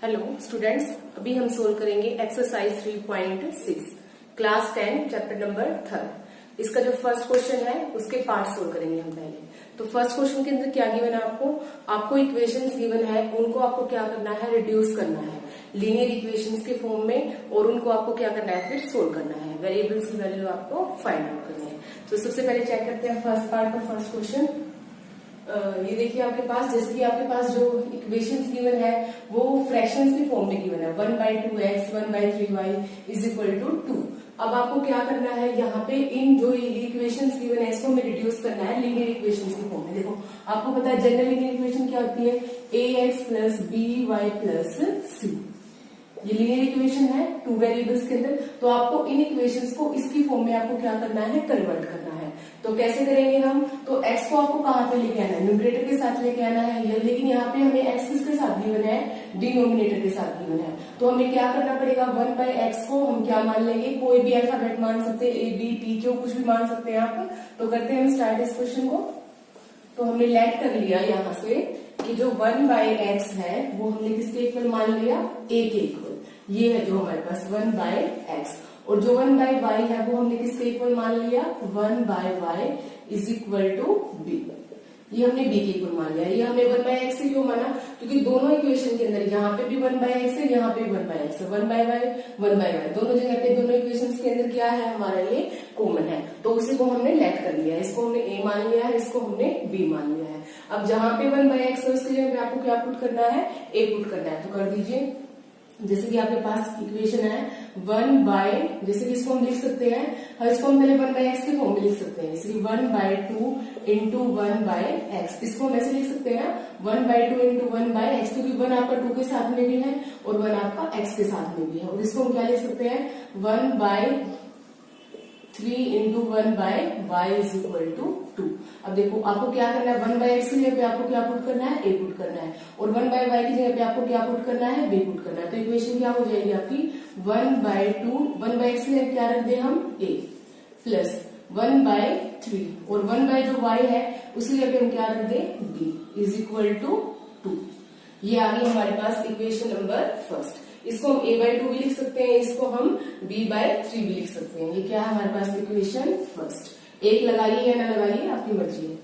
Hello students, अभी हम solve करेंगे एक्सरसाइज 3.6 क्लास 10 चैप्टर नंबर 3। इसका जो फर्स्ट क्वेश्चन है उसके पार्ट सोल्व करेंगे हम पहले। तो फर्स्ट क्वेश्चन के अंदर क्या गिवन है आपको इक्वेशंस गिवन है, उनको आपको क्या करना है, रिड्यूस करना है लीनियर इक्वेशंस के फॉर्म में, और उनको आपको क्या करना है, फिर सोल्व करना है। वेरिएबल्स की वैल्यू आपको फाइंड आउट करनी है। तो सबसे पहले चेक करते हैं फर्स्ट पार्ट का फर्स्ट क्वेश्चन। ये देखिए आपके पास, जैसे कि आपके पास जो इक्वेशंस गिवन है वो फ्रैक्शंस की फॉर्म में गिवन है 1/2x 1/3y is equal to 2। अब आपको क्या करना है, यहाँ पे इन जो इक्वेशंस गिवन है इसको हमें रिड्यूस करना है लीनियर इक्वेशंस की फॉर्म में। देखो आपको पता है जनरल लीनियर इक्वेशन क्या होती है, ax plus by plus c। ये लीनियर इक्वेशन है टू वेरिएबल्स के अंदर। तो आपको इन इक्वेशंस को इसकी फॉर्म में आपको क्या करना है, कन्वर्ट करना है। तो कैसे करेंगे हम, तो x को आपको कहाँ पे लेके आना है, न्यूमरेटर के साथ लेके आना है, लेकिन यहाँ पे हमें x किसके साथ गिवन है, डिनोमिनेटर के साथ गिवन है। तो हमें क्या करना पड़ेगा, 1/x को हम क्या मान लेंगे, कोई भी अल्फाबेट मान सकते हैं, a b t क्यों कुछ भी मान सकते हैं आप। तो करते हैं हम स्टार्ट इस क्वेश्चन को। तो हमने लेट कर लिया यहाँ से कि जो 1/x है वो हमने किसके इक्वल मान लिया, a के इक्वल। ये है जो हमारे पास 1/x, और जो 1/y है वो हमने किसके इक्वल मान लिया, 1/y is equal to b। ये हमने b के इक्वल मान लिया। ये हमने 1/x से क्यों माना, क्योंकि दोनों इक्वेशन के अंदर यहाँ पे भी 1/x है, यहाँ पे भी 1/x है, 1/y दोनों जगह पे दोनों इक्वेशंस के अंदर क्या है हमारा, ये कॉमन है। तो उसी को हमने लेट कर लिया है, इसको हमने a मान लिया है, इसको हमने b मान लिया है। अब जहाँ पे 1/x है उसके जगह पे आपको क्या पुट करना है, a पुट करना है। तो कर दीजिए, जैसे कि आपके पास इक्वेशन है 1/, जैसे कि इसको हम लिख सकते हैं, इसको हम पहले 1/x के फॉर्म में लिख सकते हैं, जैसे कि 1/2 इंटू 1/x। इसको हम ऐसे लिख सकते हैं 1/2 इंटू 1/x, क्योंकि 1 आपका 2 के साथ में भी है और 1 आपका x के साथ में भी है। और इसको हम क्या लिख सकते हैं, 1/3 into 1/y is equal to 2। अब देखो आपको क्या करना है, 1/x की जगह पे आपको क्या पुट करना है, a पुट करना है, और 1/y की जगह पे आपको क्या पुट करना है, b पुट करना है। तो इक्वेशन क्या हो जाएगी आपकी, 1/2, 1/x की जगह क्या रख दे हम, a प्लस 1/3, और 1 जो y है उसकी जगह पे हम क्या रख दे, b इज इक्वल टू 2। ये आ गई हमारे पास इक्वेशन नंबर फर्स्ट। इसको हम a/2 भी लिख सकते हैं, इसको हम b/3 भी लिख सकते हैं। ये क्या है हमारे पास इक्वेशन फर्स्ट। एक लगाइए या ना लगाइए आपकी मर्जी है।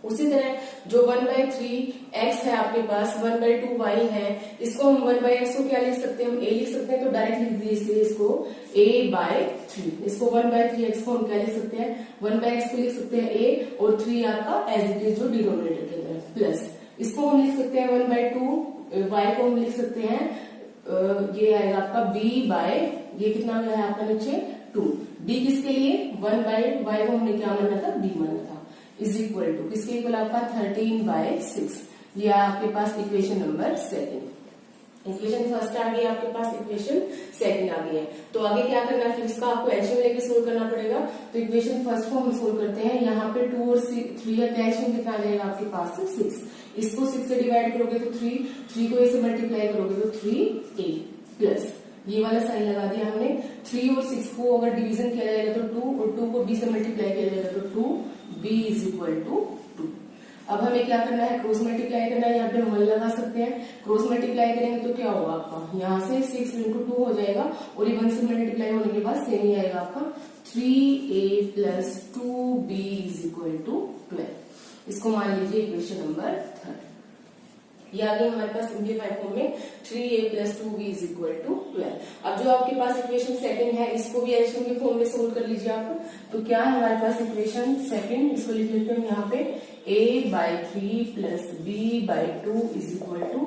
उसी तरह जो 1/3x है आपके पास, 1/2y है, इसको हम 1/x को क्या लिख सकते हैं, हम a लिख सकते हैं। तो डायरेक्ट लिख दीजिए इसको a/3। इसको 1/3x को हम क्या लिख सकते हैं, 1/x को लिख सकते हैं a, और 3 आपका एज इट इज जो डिनोमिनेटर के अंदर, प्लस इसको हम लिख सकते हैं 1/2y को हम लिख सकते हैं, ये आएगा आपका b/, ये कितना है आपका नीचे 2। b किसके लिए, 1/y को हमने क्या माना था, b माना था, इज इक्वल टू किसके इक्वल आपका 13/6। ये आपके पास equation number second. Equation first आ गई आपके पास, इक्वेशन सेकंड आ गई है। तो आगे क्या करना है, फिर इसका आपको एलसीएम लेके सोल्व करना पड़ेगा। तो इक्वेशन फर्स्ट को हम सोल्व करते हैं। यहाँ पे 2 और 3 है, एलसीएम कितना आ जाएगा आपके पास 6। इसको 6 से डिवाइड करोगे तो 3 को इससे मल्टीप्लाई करोगे तो 3a प्लस, ये वाला साइन लगा दिया हमने। 3 और 6 को अगर डिवीजन किया जाएगा तो 2, और 2 को b से मल्टीप्लाई किया जाएगा तो 2b इज इक्वल टू 2। अब हमें क्या करना है, क्रॉस मल्टीप्लाई करना है। यहाँ पे हम 1 लगा सकते हैं, क्रॉस मल्टीप्लाई करेंगे तो क्या होगा आपका, यहाँ से 6 इंटू 2 हो जाएगा, और ये 1 से मल्टीप्लाई होने के बाद सेम ही आएगा आपका 3a plus 2b is equal to 12। इसको मान लीजिए इक्वेशन नंबर थर्ड। ये आ गई हमारे पास सिंप्लीफाइड फॉर्म में 3a plus 2b is equal to 12। अब जो आपके पास इक्वेशन सेकंड है इसको भी एलसीएम के फॉर्म में सोल्व कर लीजिए आप। तो क्या है हमारे पास इक्वेशन सेकंड, इसको लिख लेते हैं यहाँ पे a/3 plus b/2 is equal to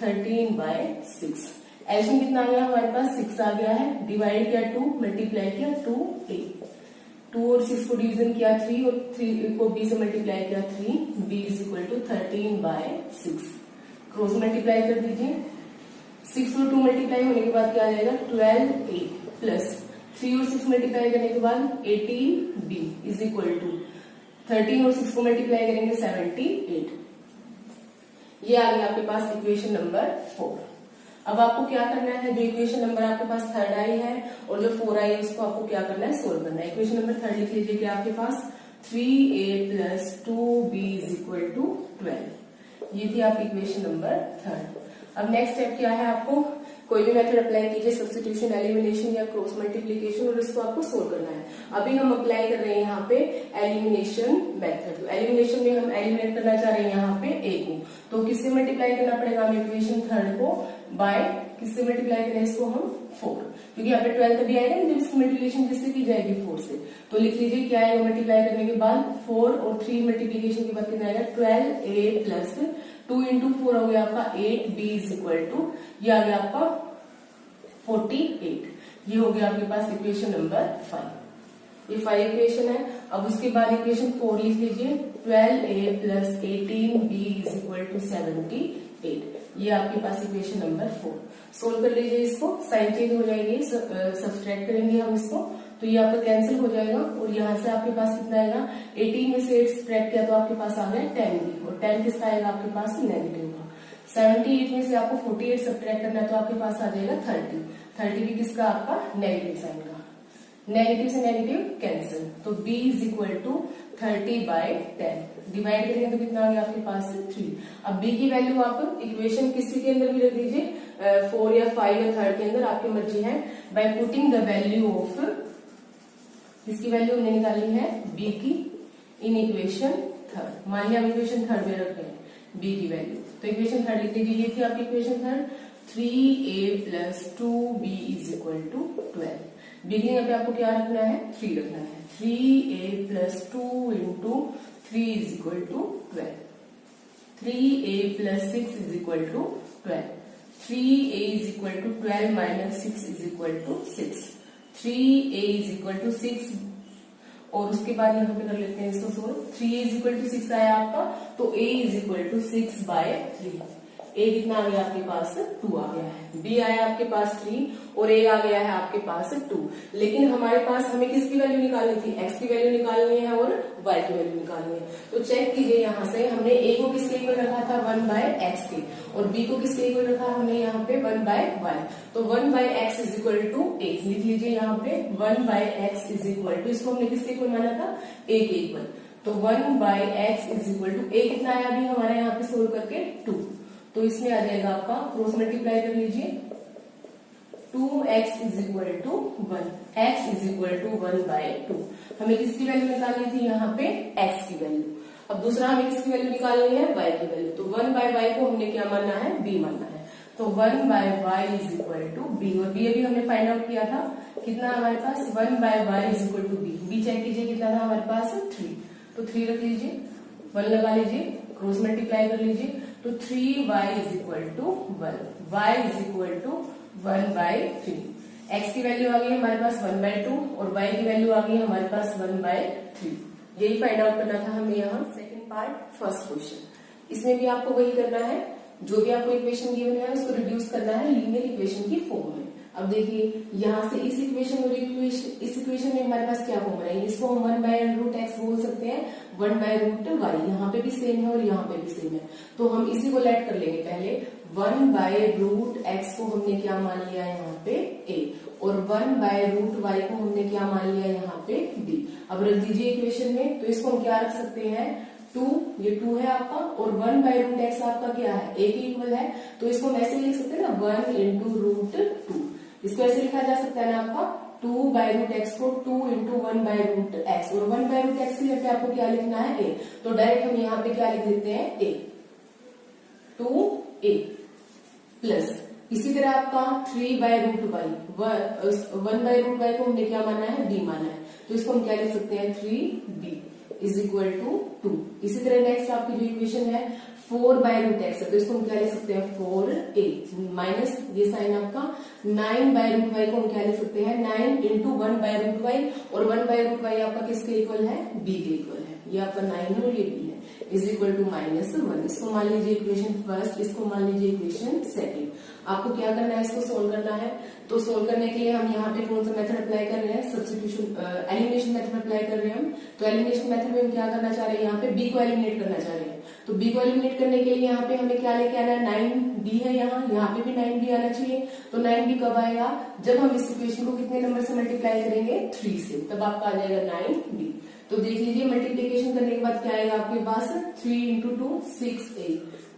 13/6। LCM कितना आ गया हमारे पास, 6 आ गया है, डिवाइड किया 2, मल्टीप्लाई किया 2a, 2 और 6 को डिवीजन किया 3, और 3 को b से मल्टीप्लाई किया 3b is equal to 13/6। Cross multiply कर दीजिए, 6 और 2 मल्टीप्लाई होने के बाद क्या आ जाएगा, 12a प्लस 3 और 6 मल्टीप्लाई करने के बाद 18b इज इक्वल टू 13 और 6 को मल्टीप्लाई करेंगे 78। ये आ गया आपके पास इक्वेशन नंबर 4। अब आपको क्या करना है, जो इक्वेशन नंबर आपके पास थर्ड आई है और जो 4 आई है उसको आपको क्या करना है, सोल्व करना है। इक्वेशन नंबर थर्ड लिख लीजिए कि आपके पास 3a plus 2b is equal to 12। ये थी आपकी इक्वेशन नंबर थर्ड। अब नेक्स्ट स्टेप क्या है, आपको कोई भी मेथड अप्लाई कीजिए, सब्स्टिट्यूशन, एलिमिनेशन या क्रॉस मल्टीप्लीकेशन, और इसको आपको सोल्व करना है। अभी हम अप्लाई कर रहे हैं यहाँ पे एलिमिनेशन मेथड। तो एलिमिनेशन में हम एलिमिनेट करना चाह रहे हैं यहाँ पे ए को, तो किससे मल्टीप्लाई करना पड़ेगा हमें इक्वेशन थर्ड को, बाय किससे मल्टीप्लाई करें इसको हम 4, क्योंकि यहाँ पे 12 तभी आएगा जब इसकी मल्टीप्लिकेशन किससे की जाएगी 4 से। तो लिख लीजिए क्या आएगा मल्टीप्लाई करने के बाद 4 और 3 मल्टीप्लीकेशन के बाद कितना आएगा 12a प्लस 2 इंटू 4 हो गया आपका 8b इज इक्वल टू, ये आ गया आपका 48। ये हो गया आपके पास इक्वेशन नंबर 5। ये 5 इक्वेशन है। अब उसके बाद इक्वेशन 4 लिख लीजिए, 12a plus 18b is equal to 78। ये आपके पास इक्वेशन नंबर 4। सोल्व कर लीजिए इसको, साइन चेंज हो जाएगी, सब्सट्रैक्ट करेंगे हम इसको, तो ये आपका कैंसिल हो जाएगा और यहाँ से आपके पास कितना आएगा, 18 में से 8 सब्ट्रैक्ट किया तो आपके पास आ गया 10 भी, और 10 किसका आएगा आपके पास नेगेटिव का। 78 में से आपको 48 सब्ट्रैक्ट करना है तो आपके पास आ जाएगा 30 भी किसका आपका नेगेटिव साइन का, नेगेटिव से नेगेटिव कैंसिल, तो b is equal to 30/10 divide करेंगे तो कितना आ गया आपके पास 3। अब b की वैल्यू आप इक्वेशन किसी के अंदर भी रख दीजिए, 4 या 5 या 3 के अंदर, आपकी मर्जी है। Bye putting the value of, इसकी वैल्यू हमने निकाली है b की इन इक्वेशन थर्ड, मान लिया हम इक्वेशन थर्ड में रख रहे हैं b की वैल्यू, तो इक्वेशन थर्ड लिख लीजिए, ये थी आपकी equation third, 3a plus 2b is equal to 12। b के यहाँ पे आपको क्या रखना है 3 रखना है, 3a plus 2 into 3 is equal to 12, 3a plus 6 is equal to 12, 3a is equal to 12 minus 6 is equal to 6, 3a is equal to 6, और उसके बाद यहाँ पे कर लेते हैं इसको solve. 3a is equal to 6 आया आपका, तो a is equal to 6/3, a कितना आ गया आपके पास 2 आ गया है, b आया आपके पास 3 और a आ गया है आपके पास 2। लेकिन हमारे पास हमें किसकी वैल्यू निकालनी थी, x की वैल्यू निकालनी है और y की वैल्यू निकालनी है। तो चेक कीजिए यहाँ से हमने a को किसके इक्वल रखा था 1/x के, और b को किसके इक्वल रखा हमने यहाँ पे 1/y, तो 1/x is equal to a लिख लीजिए यहाँ पे, 1/x इज इक्वल टू, इसको हमने किसके इक्वल माना था a के इक्वल, तो 1/x is equal to a कितना आया अभी हमारा यहाँ पे सोल्व करके 2, तो इसमें आ जाएगा आपका क्रॉस मल्टीप्लाई कर लीजिए, 2x is equal to 1, x is equal to 1/2। हमें किसकी वैल्यू निकालनी थी यहाँ पे x की वैल्यू। अब दूसरा हमें किसकी वैल्यू निकालनी है y की वैल्यू, तो 1/y को हमने क्या मानना है b मानना है, तो 1/y is equal to b, और b अभी हमने फाइंड आउट किया था कितना हमारे पास 1/y is equal to b check कीजिए कितना था हमारे पास 3, तो 3 रख लीजिए, 1 लगा लीजिए, क्रॉस मल्टीप्लाई कर लीजिए, तो 3y is equal to 1, y is equal to 1/3, x की वैल्यू आ गई हमारे पास 1/2 और y की वैल्यू आ गई हमारे पास 1/3। यही फाइंड आउट करना था हमें यहाँ सेकंड पार्ट फर्स्ट क्वेश्चन। इसमें भी आपको वही करना है, जो भी आपको इक्वेशन गिवन है उसको रिड्यूस करना है लीनियर इक्वेशन की फॉर्म में। अब देखिए यहाँ से इस इक्वेशन और इस इक्वेशन में हमारे पास क्या फॉर्म है, इसको हम 1/√x बोल सकते हैं, 1/√y, यहाँ पे भी सेम है और यहाँ पे भी सेम है, तो हम इसी को लेट कर लेंगे। पहले 1/√x को हमने क्या मान लिया यहाँ पे a, और 1/√y को हमने क्या मान लिया यहाँ पे b। अब रख दीजिए इक्वेशन में, तो इसको हम क्या रख सकते हैं 2, ये 2 है आपका, और 1/√x आपका क्या है a के इक्वल है, तो इसको हम ऐसे लिख सकते हैं ना 1 इंटू √2, इसको ऐसे लिखा जा सकता है ना आपका 2/√x को 2 इंटू 1/√x, और 1/√x के लिए आपको क्या लिखना है a, तो डायरेक्ट हम यहाँ पे क्या लिख देते हैं a, 2a प्लस इसी तरह आपका 3/√y, 1/√y को हमने क्या माना है b माना है, तो इसको हम क्या लिख सकते हैं 3b इज इक्वल टू 2। इसी तरह नेक्स्ट आपकी जो इक्वेशन है 4/√x है, तो इसको हम क्या लिख सकते हैं 4a माइनस ये साइन आपका 9/√y को हम क्या लिख सकते हैं 9 इंटू 1/√y, और 1/√y आपका किसके इक्वल है b के इक्वल है, ये आपका 9 है और ये b है, इज इक्वल टू -1। इसको मान लीजिए इक्वेशन फर्स्ट, इसको मान लीजिए इक्वेशन सेकंड। आपको क्या करना है, इसको सोल्व करना है, तो सोल्व करने के लिए हम यहाँ पे कौन सा मेथड अप्लाई कर रहे हैं, सब्स्टिट्यूशन एलिमिनेशन मेथड अप्लाई कर रहे हैं हम। तो एलिमिनेशन मेथड में हम क्या करना चाह रहे हैं, यहाँ पे b को एलिमिनेट करना चाह रहे हैं, तो b को एलिमिनेट करने के लिए यहाँ पे हमें क्या लेके आना है 9b है, यहाँ पे भी 9b आना चाहिए, तो 9b कब आएगा जब हम इस इक्वेशन को कितने नंबर से मल्टीप्लाई करेंगे 3 से, तब आपका आ जाएगा 9b। तो देख लीजिए मल्टीप्लीकेशन करने के बाद क्या आएगा आपके पास 3 into 2 6a,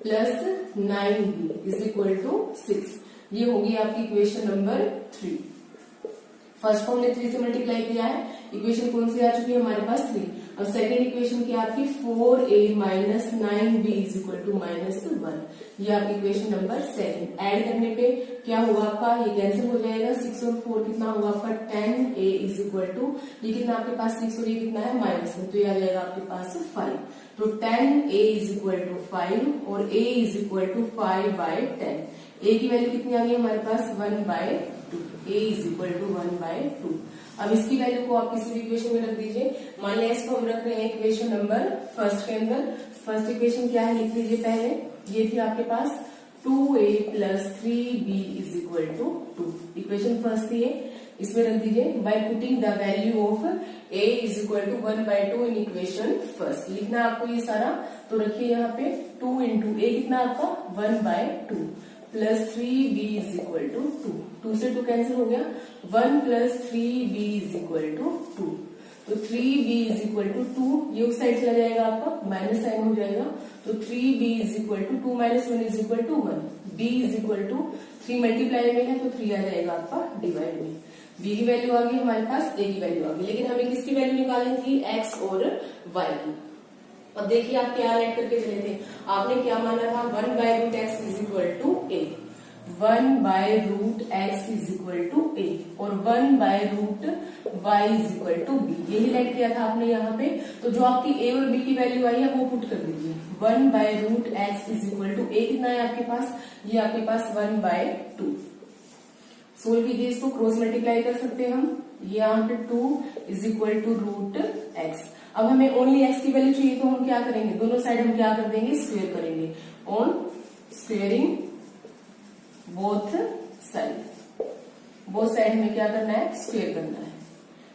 plus 9b is equal to 6। ये होगी आपकी इक्वेशन नंबर 3। फर्स्ट को हमने 3 से मल्टीप्लाई किया है, इक्वेशन कौन सी आ चुकी है हमारे पास 3। अब सेकंड इक्वेशन क्या आपकी 4a minus 9b is equal to -1। ये आपकी इक्वेशन नंबर 7। ऐड करने पे क्या होगा आपका, ये कैंसिल हो जाएगा, 6 और 4 कितना होगा आपका 10a इज इक्वल टू, ये कितना आपके पास 6 और ये कितना है -1, तो ये आ जाएगा आपके पास 5। तो 10a इज इक्वल टू 5 और a is equal to 5/10। a की वैल्यू कितनी आ गई हमारे पास 1/2, a इज इक्वल टू 1/2। अब इसकी वैल्यू को आप किसी भी इक्वेशन में रख दीजिए। मान लिया इसको हम रख रहे हैं इक्वेशन नंबर फर्स्ट के अंदर। फर्स्ट इक्वेशन क्या है लिख लीजिए पहले, ये थी आपके पास 2a plus 3b is equal to 2। Equation first थी, इसमें रख दीजिए by putting the value of a is equal to 1/2 in equation first. लिखना है आपको ये सारा, तो रखिए यहाँ पे 2 इंटू a कितना आपका 1/2 plus 3b is equal to 2। 2 से 2 कैंसिल हो गया, 1 plus 3b is equal to 2। तो 3b इज इक्वल टू 2, ये उस साइड चला जाएगा आपका, माइनस साइन हो जाएगा। तो 3b is equal to 2 minus 1 is equal to 1। b is equal to 3 multiply में है तो 3 आ जाएगा आपका डिवाइड में। b की वैल्यू आ गई हमारे पास, a की वैल्यू आ गई, लेकिन हमें किसकी वैल्यू निकालनी थी x और y की। अब देखिए आप क्या ऐड करके चले थे, आपने क्या माना था 1/√x is equal to a, 1/√x is equal to a और 1/√y is equal to b, यही लाइट किया था आपने यहाँ पे। तो जो आपकी a और b की वैल्यू आई है वो पुट कर दीजिए। 1/√x is equal to a कितना है आपके पास, ये आपके पास 1/2। सोल्व कीजिए इसको, क्रॉस मल्टीप्लाई कर सकते हैं हम, ये यहाँ पे 2 इज इक्वल टू √x। अब हमें ओनली x की वैल्यू चाहिए तो हम क्या करेंगे, दोनों साइड हम क्या कर देंगे, स्क्वायर करेंगे। ऑन स्क्वेयरिंग बोथ साइड में क्या करना है, स्क्वायर करना है।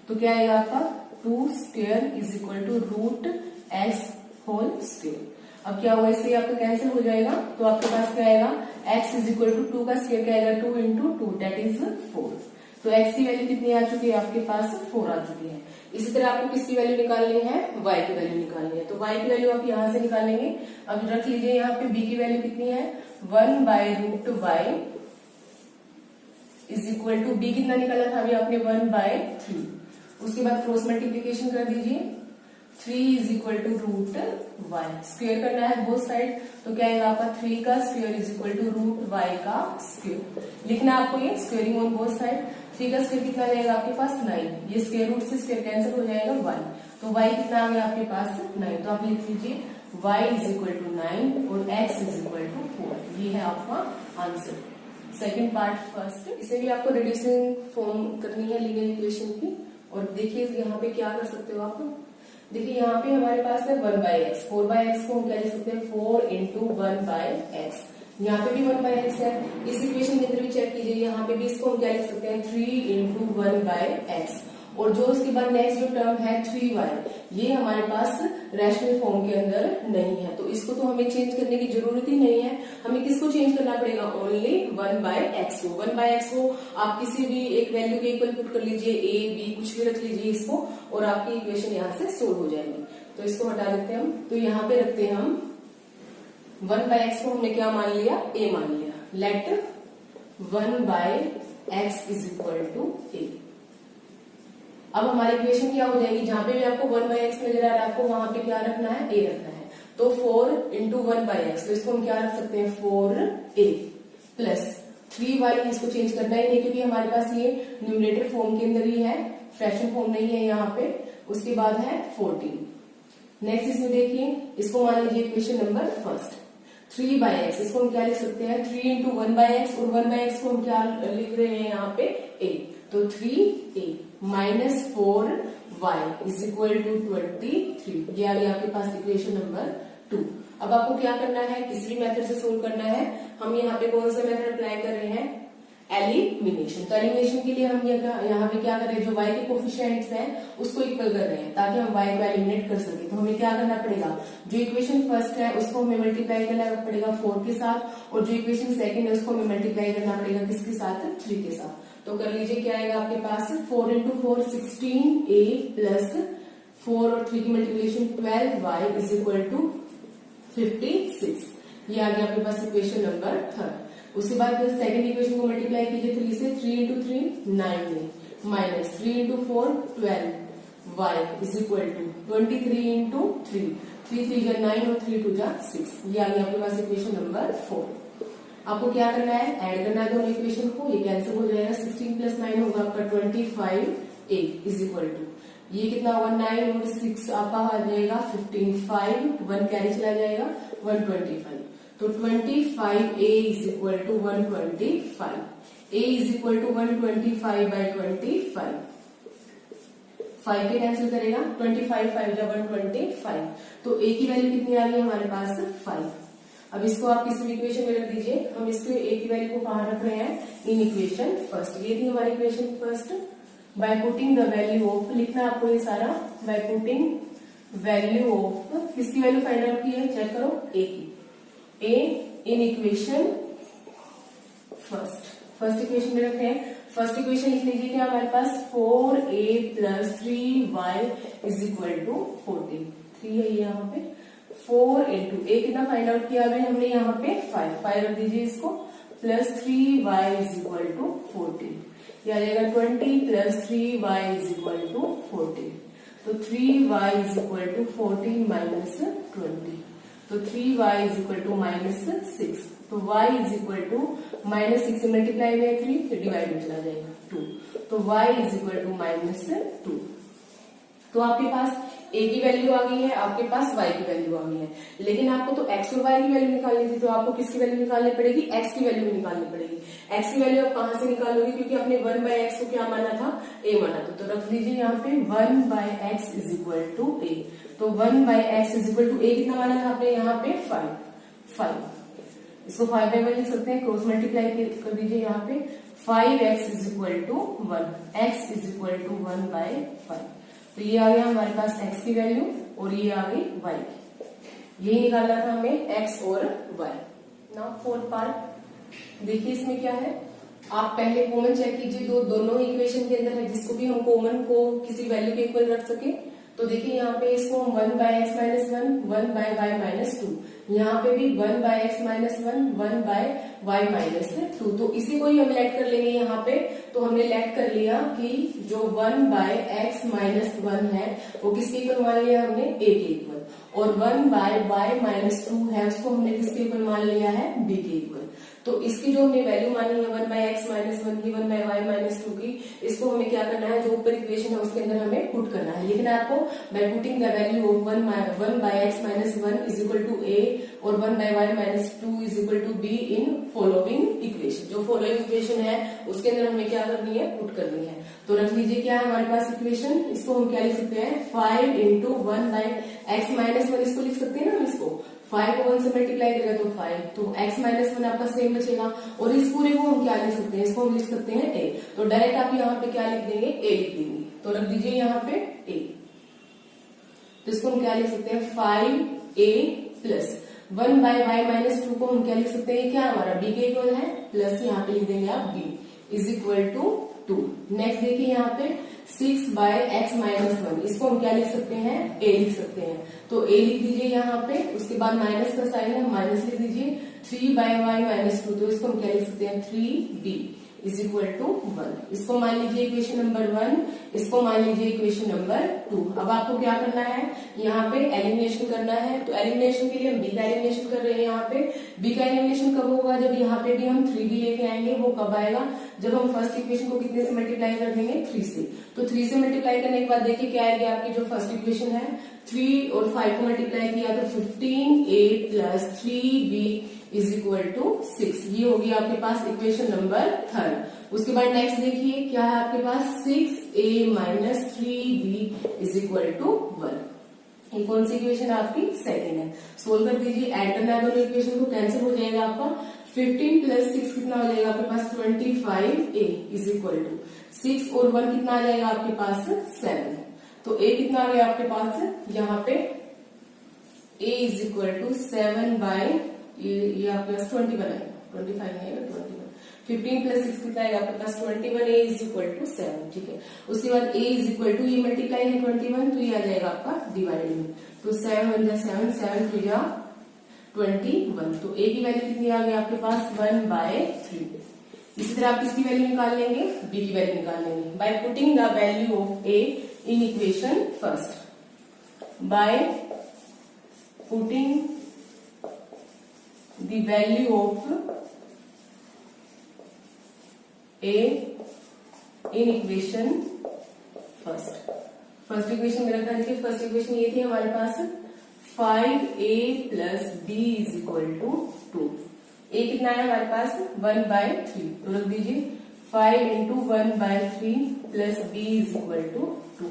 तो क्या आएगा आपका 2 square is equal to √x whole square. अब क्या होगा, इससे आपका कैंसिल हो जाएगा, तो आपके पास क्या आएगा x इज इक्वल टू 2 का स्क्वायर क्या आएगा 2 इंटू 2 दैट इज 4। तो x की वैल्यू कितनी आ चुकी है आपके पास 4 आ चुकी है। इसी तरह आपको किसकी वैल्यू निकालनी है, y की वैल्यू निकालनी है। तो y की वैल्यू आप यहाँ से निकालेंगे। अब रख लीजिए यहाँ पे b की वैल्यू कितनी है 1/√y is equal to, b कितना निकाला था अभी आपने 1/3। उसके बाद क्रॉस मल्टीप्लीकेशन कर दीजिए, 3 is equal to √y, square करना है बोथ साइड, तो क्या आएगा आपका 3 का square is equal to √y का स्क्वायर। लिखना है आपको ये स्क्वायरिंग ऑन बोथ साइड। 3 का स्क्वायर कितना जाएगा आपके पास 9, ये स्क्वायर रूट से स्क्वायर कैंसिल हो जाएगा 1, तो y कितना आ गया आपके पास 9। तो आप लिख लीजिए y इज इक्वल टू 9 और x इज इक्वल टू 4। ये है आपका आंसर। सेकेंड पार्ट फर्स्ट, इसमें भी आपको रिड्यूसिंग फॉर्म करनी है लीनियर इक्वेशन की। और देखिए यहाँ पे क्या कर सकते हो आप, देखिए यहाँ पे हमारे पास है 1/x, 4/x को हम क्या लिख सकते हैं 4 इंटू 1/x। यहाँ पे भी 1/x है, इस इक्वेशन के अंदर भी चेक कीजिए, यहाँ पे भी इसको हम क्या लिख सकते हैं 3 इंटू 1/x। और जो उसके बाद नेक्स्ट जो टर्म है 3y, ये हमारे पास रैशनल फॉर्म के अंदर नहीं है, तो इसको तो हमें चेंज करने की जरूरत ही नहीं है। हमें किसको चेंज करना पड़ेगा, ओनली 1/x को। 1/x को आप किसी भी एक वैल्यू के इक्वल पुट कर लीजिए, a b कुछ भी रख लीजिए इसको, और आपकी इक्वेशन यहाँ से सोल्व हो जाएगी। तो इसको हटा देते हैं हम, तो यहाँ पे रखते हैं हम 1/x को हमने क्या मान लिया, a मान लिया। Let 1/x is equal to a। अब हमारी इक्वेशन क्या हो जाएगी, जहां पे भी आपको 1/x नजर आ रहा है आपको वहां पे क्या रखना है, a रखना है। तो 4 इंटू 1/x, तो इसको हम क्या रख सकते हैं 4a प्लस 3y, इसको चेंज करना ही नहीं क्योंकि हमारे पास ये न्यूमरेटर फॉर्म के अंदर ही है, फ्रैक्शन फॉर्म नहीं है यहाँ पे। उसके बाद है 14। नेक्स्ट इसमें देखिए, इसको मान लीजिए इक्वेशन नंबर फर्स्ट 3/x, इसको हम क्या लिख सकते हैं 3 इंटू 1/x, और 1/x को हम क्या लिख रहे हैं यहाँ पे a, तो 3a minus 4y is equal to 23। ये आ गया आपके पास इक्वेशन नंबर 2। अब आपको क्या करना है, किसी भी मेथड से सोल्व करना है। हम यहाँ पे कौन सा मेथड अप्लाई कर रहे हैं, एलिमिनेशन। तो एलिमिनेशन के लिए हम यहाँ पे क्या कर रहे हैं, जो y के कोफिशिएंट्स हैं उसको इक्वल कर रहे हैं ताकि हम y को एलिमिनेट कर सके। तो हमें क्या करना पड़ेगा, जो इक्वेशन फर्स्ट है उसको हमें मल्टीप्लाई करना पड़ेगा 4 के साथ, और जो इक्वेशन सेकंड है उसको हमें मल्टीप्लाई करना पड़ेगा किसके साथ, 3 के साथ। तो कर लीजिए, क्या आएगा आपके पास 4 इंटू 4 16a प्लस 4 और 3 की multiplication 12y is equal to 56। ये आ गया आपके पास इक्वेशन नंबर 3। उसके बाद सेकंड इक्वेशन को मल्टीप्लाई कीजिए 3 से, 3 into 3 9 minus 3 into 4 12 y is equal to 23 into 3 3 जा 9 और 3 2 जा 6। ये आ गया आपके पास इक्वेशन नंबर 4। आपको क्या करना है, ऐड करना है दोनों इक्वेशन को, ये कैंसिल हो जाएगा, 16 प्लस 9 होगा आपका 25a इज इक्वल टू, ये कितना होगा 9 और 6 आपका आ जाएगा 15, 5 1 कैरी चला जाएगा 125, तो 25a is equal to 125, a is equal to 125 by 25, 5 के कैंसिल करेगा, 25 5 जा 125, तो a की वैल्यू कितनी आ गई हमारे पास 5। अब इसको आप किसी भी इक्वेशन में रख दीजिए, हम इसके a की वैल्यू को कहाँ रख रहे हैं, इन इक्वेशन फर्स्ट। ये थी हमारी equation first. By putting the value of, लिखना आपको ये सारा, बाय पुटिंग वैल्यू ऑफ, किसकी वैल्यू फाइंड आउट की है, चेक करो, a की, a in equation first equation में रखे हैं। फर्स्ट इक्वेशन लिख लीजिए क्या हमारे पास 4a plus 3y is equal to 14, 3 है यहाँ पे, 4 इंटू a कितना फाइंड आउट किया हमने यहाँ पे 5 रख दीजिए इसको, plus 3y is equal to 14, ये आ जाएगा 20 plus 3y is equal to 14, तो 3y is equal to 14 minus 20, तो 3y is equal to minus 6, तो y is equal to minus 6 से मल्टीप्लाई में 3, फिर डिवाइड में चला जाएगा 2, तो y is equal to minus 2। तो आपके पास a की वैल्यू आ गई है, आपके पास y की वैल्यू आ गई है, लेकिन आपको तो x और y की वैल्यू निकालनी थी, तो आपको किसकी वैल्यू निकालनी पड़ेगी, x की वैल्यू निकालनी पड़ेगी। x की वैल्यू आप कहां से निकालोगे, क्योंकि आपने 1/x को क्या माना था, a माना था, तो रख लीजिए यहाँ पे 1/x is equal to a, तो 1/x is equal to a कितना माना था आपने यहाँ पे 5, इसको 5 बाई 1 लिख सकते हैं, क्रॉस मल्टीप्लाई कर दीजिए यहाँ पे, 5x is equal to 1, x is equal to 1/5, तो ये आ गया हमारे पास x की वैल्यू और ये आ गई y की, यही निकालना था हमें x और y। नाउ फोर्थ पार्ट देखिए, इसमें क्या है, आप पहले कॉमन चेक कीजिए, दोनों इक्वेशन के अंदर है, जिसको भी हम कॉमन को किसी वैल्यू के इक्वल रख सके, तो देखिए यहाँ पे इसको हम 1/x माइनस 1, 1/y माइनस 2, यहाँ पे भी 1/x माइनस 1, 1/y माइनस 2, तो इसी को ही हम लेट कर लेंगे यहाँ पे। तो हमने लेट कर लिया कि जो 1/x माइनस 1 है वो किसके इक्वल मान लिया हमने, a के इक्वल, और 1/y माइनस 2 है उसको हमने किसके इक्वल मान लिया है, b के इक्वल। तो इसकी जो हमने वैल्यू मानी है 1/x माइनस 1 की, 1/y माइनस 2 की, इसको हमें क्या करना है, जो ऊपर इक्वेशन है उसके अंदर हमें पुट करना है। लेकिन आपको by putting the value of 1/x minus 1 is equal to a और 1/y minus 2 is equal to b in following equation, जो फॉलोइंग इक्वेशन है उसके अंदर हमें क्या करनी है, पुट करनी है। तो रख लीजिए क्या है हमारे पास इक्वेशन, इसको हम क्या लिख सकते हैं, 5 इंटू 1/x माइनस 1, इसको लिख सकते हैं ना हम, इसको 5 को 1 से मल्टीप्लाई करेगा तो 5, तो x माइनस 1 आपका सेम बचेगा, और इस पूरे को हम क्या लिख सकते हैं, इसको हम लिख सकते हैं a, तो डायरेक्ट आप यहाँ पे क्या लिख देंगे, a लिख देंगे, तो रख दीजिए यहाँ पे a, तो इसको हम क्या लिख सकते हैं 5a प्लस 1/y माइनस 2 को हम क्या लिख सकते हैं, क्या हमारा b के इक्वल है, प्लस यहाँ पे लिख देंगे आप b is equal to 2। Next देखिए यहाँ पे 6/x माइनस 1, इसको हम क्या लिख सकते हैं, a लिख सकते हैं, तो a लिख दीजिए यहाँ पे, उसके बाद माइनस का साइन है, माइनस लिख दीजिए, 3/y माइनस 2, तो इसको हम क्या लिख सकते हैं 3b इज इक्वल टू 1, इसको मान लीजिए इक्वेशन नंबर 1, इसको मान लीजिए इक्वेशन नंबर 2। अब आपको क्या करना है, यहाँ पे एलिमिनेशन करना है, तो एलिमिनेशन के लिए हम b का एलिमिनेशन कर रहे हैं। यहाँ पे b का एलिमिनेशन कब होगा, जब यहाँ पे भी हम 3b लेके आएंगे, वो कब आएगा, जब हम फर्स्ट इक्वेशन को कितने से मल्टीप्लाई कर देंगे, 3 से, तो 3 से मल्टीप्लाई करने के बाद देखिए क्या आएगी आपकी जो फर्स्ट इक्वेशन है, 3 और 5 को मल्टीप्लाई किया तो 15a plus 3b is equal to 6, ये होगी आपके पास इक्वेशन नंबर 3। उसके बाद नेक्स्ट देखिए क्या है आपके पास, 6a minus 3b is equal to 1, ये कौन सी इक्वेशन आपकी, सेकेंड है। सोल्व कर दीजिए, ऐड करना है दोनों इक्वेशन को, कैंसिल हो जाएगा आपका, 15 प्लस 6 कितना हो जाएगा आपके पास 25a इज इक्वल टू 6 और 1 कितना आ जाएगा आपके पास 7, तो a कितना आ गया आपके पास यहाँ पे, a इज इक्वल टू 7 ये आपके पास 21 आएगा, 25 नहीं आएगा 21, 15 प्लस 6 कितना आएगा आपके पास 21, a इज इक्वल टू 7, ठीक है। उसके बाद a इज इक्वल टू, ये मल्टीप्लाई है 21, तो ये आ जाएगा आपका डिवाइड में, तो 7 1 जा 7, 7 3 जा 21। तो ए की वैल्यू कितनी आ गई आपके पास 1/3। इसी तरह आप किसकी वैल्यू निकाल लेंगे, बी की वैल्यू निकाल लेंगे by putting the value of a in equation first. By putting the value of a in equation first equation में रखा देखिए, फर्स्ट इक्वेशन ये थी हमारे पास 5a plus b is equal to 2। A कितना है हमारे पास 1/3, तो रख दीजिए 5 into 1/3 plus b is equal to 2।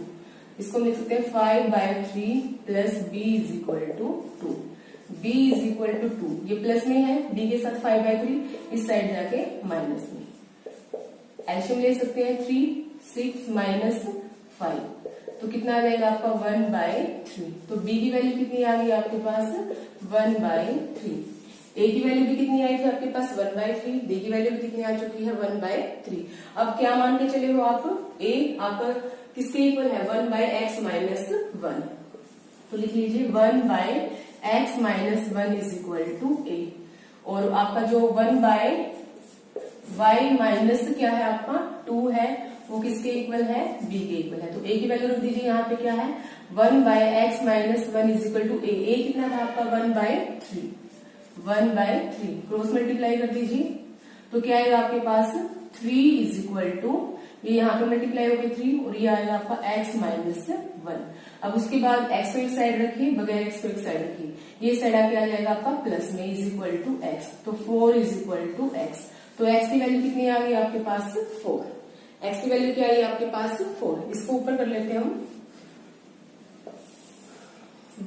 इसको लिख सकते हैं 5/3 plus b is equal to 2। B is equal to 2, ये प्लस में है, बी के साथ 5/3 इस साइड जाके माइनस में। एल्शियम ले सकते हैं 3, 6 माइनस 5, तो कितना आ जाएगा आपका 1/3। तो बी की वैल्यू कितनी आ गई आपके पास 1/3। ए की वैल्यू भी कितनी आई थी आपके पास 1/3, बी की वैल्यू भी कितनी आ चुकी है 1/3। अब क्या मान के चले हो आप, ए आपका किसके इक्वल है 1/x माइनस 1, तो लिख लीजिए 1/x minus 1 is equal to a. और आपका जो 1/y माइनस क्या है आपका 2 है, वो किसके इक्वल है बी के इक्वल है। तो ए की वैल्यू रख दीजिए यहाँ पे क्या है 1/x minus 1 is equal to a. A कितना था आपका 1/3, 1/3 क्रॉस मल्टीप्लाई कर दीजिए, तो क्या आएगा आपके पास 3 इज इक्वल टू, ये यहाँ पे मल्टीप्लाई हो गई 3 और ये आएगा आपका x माइनस 1। अब उसके बाद x को एक साइड रखिए, बगैर x को एक साइड रखिए, ये साइड आके आ जाएगा आपका प्लस में इज इक्वल टू x, तो 4 इज इक्वल टू x। तो x की वैल्यू कितनी आ गई आपके पास 4। x की वैल्यू क्या आई आपके पास 4। इसको ऊपर कर लेते हैं हम,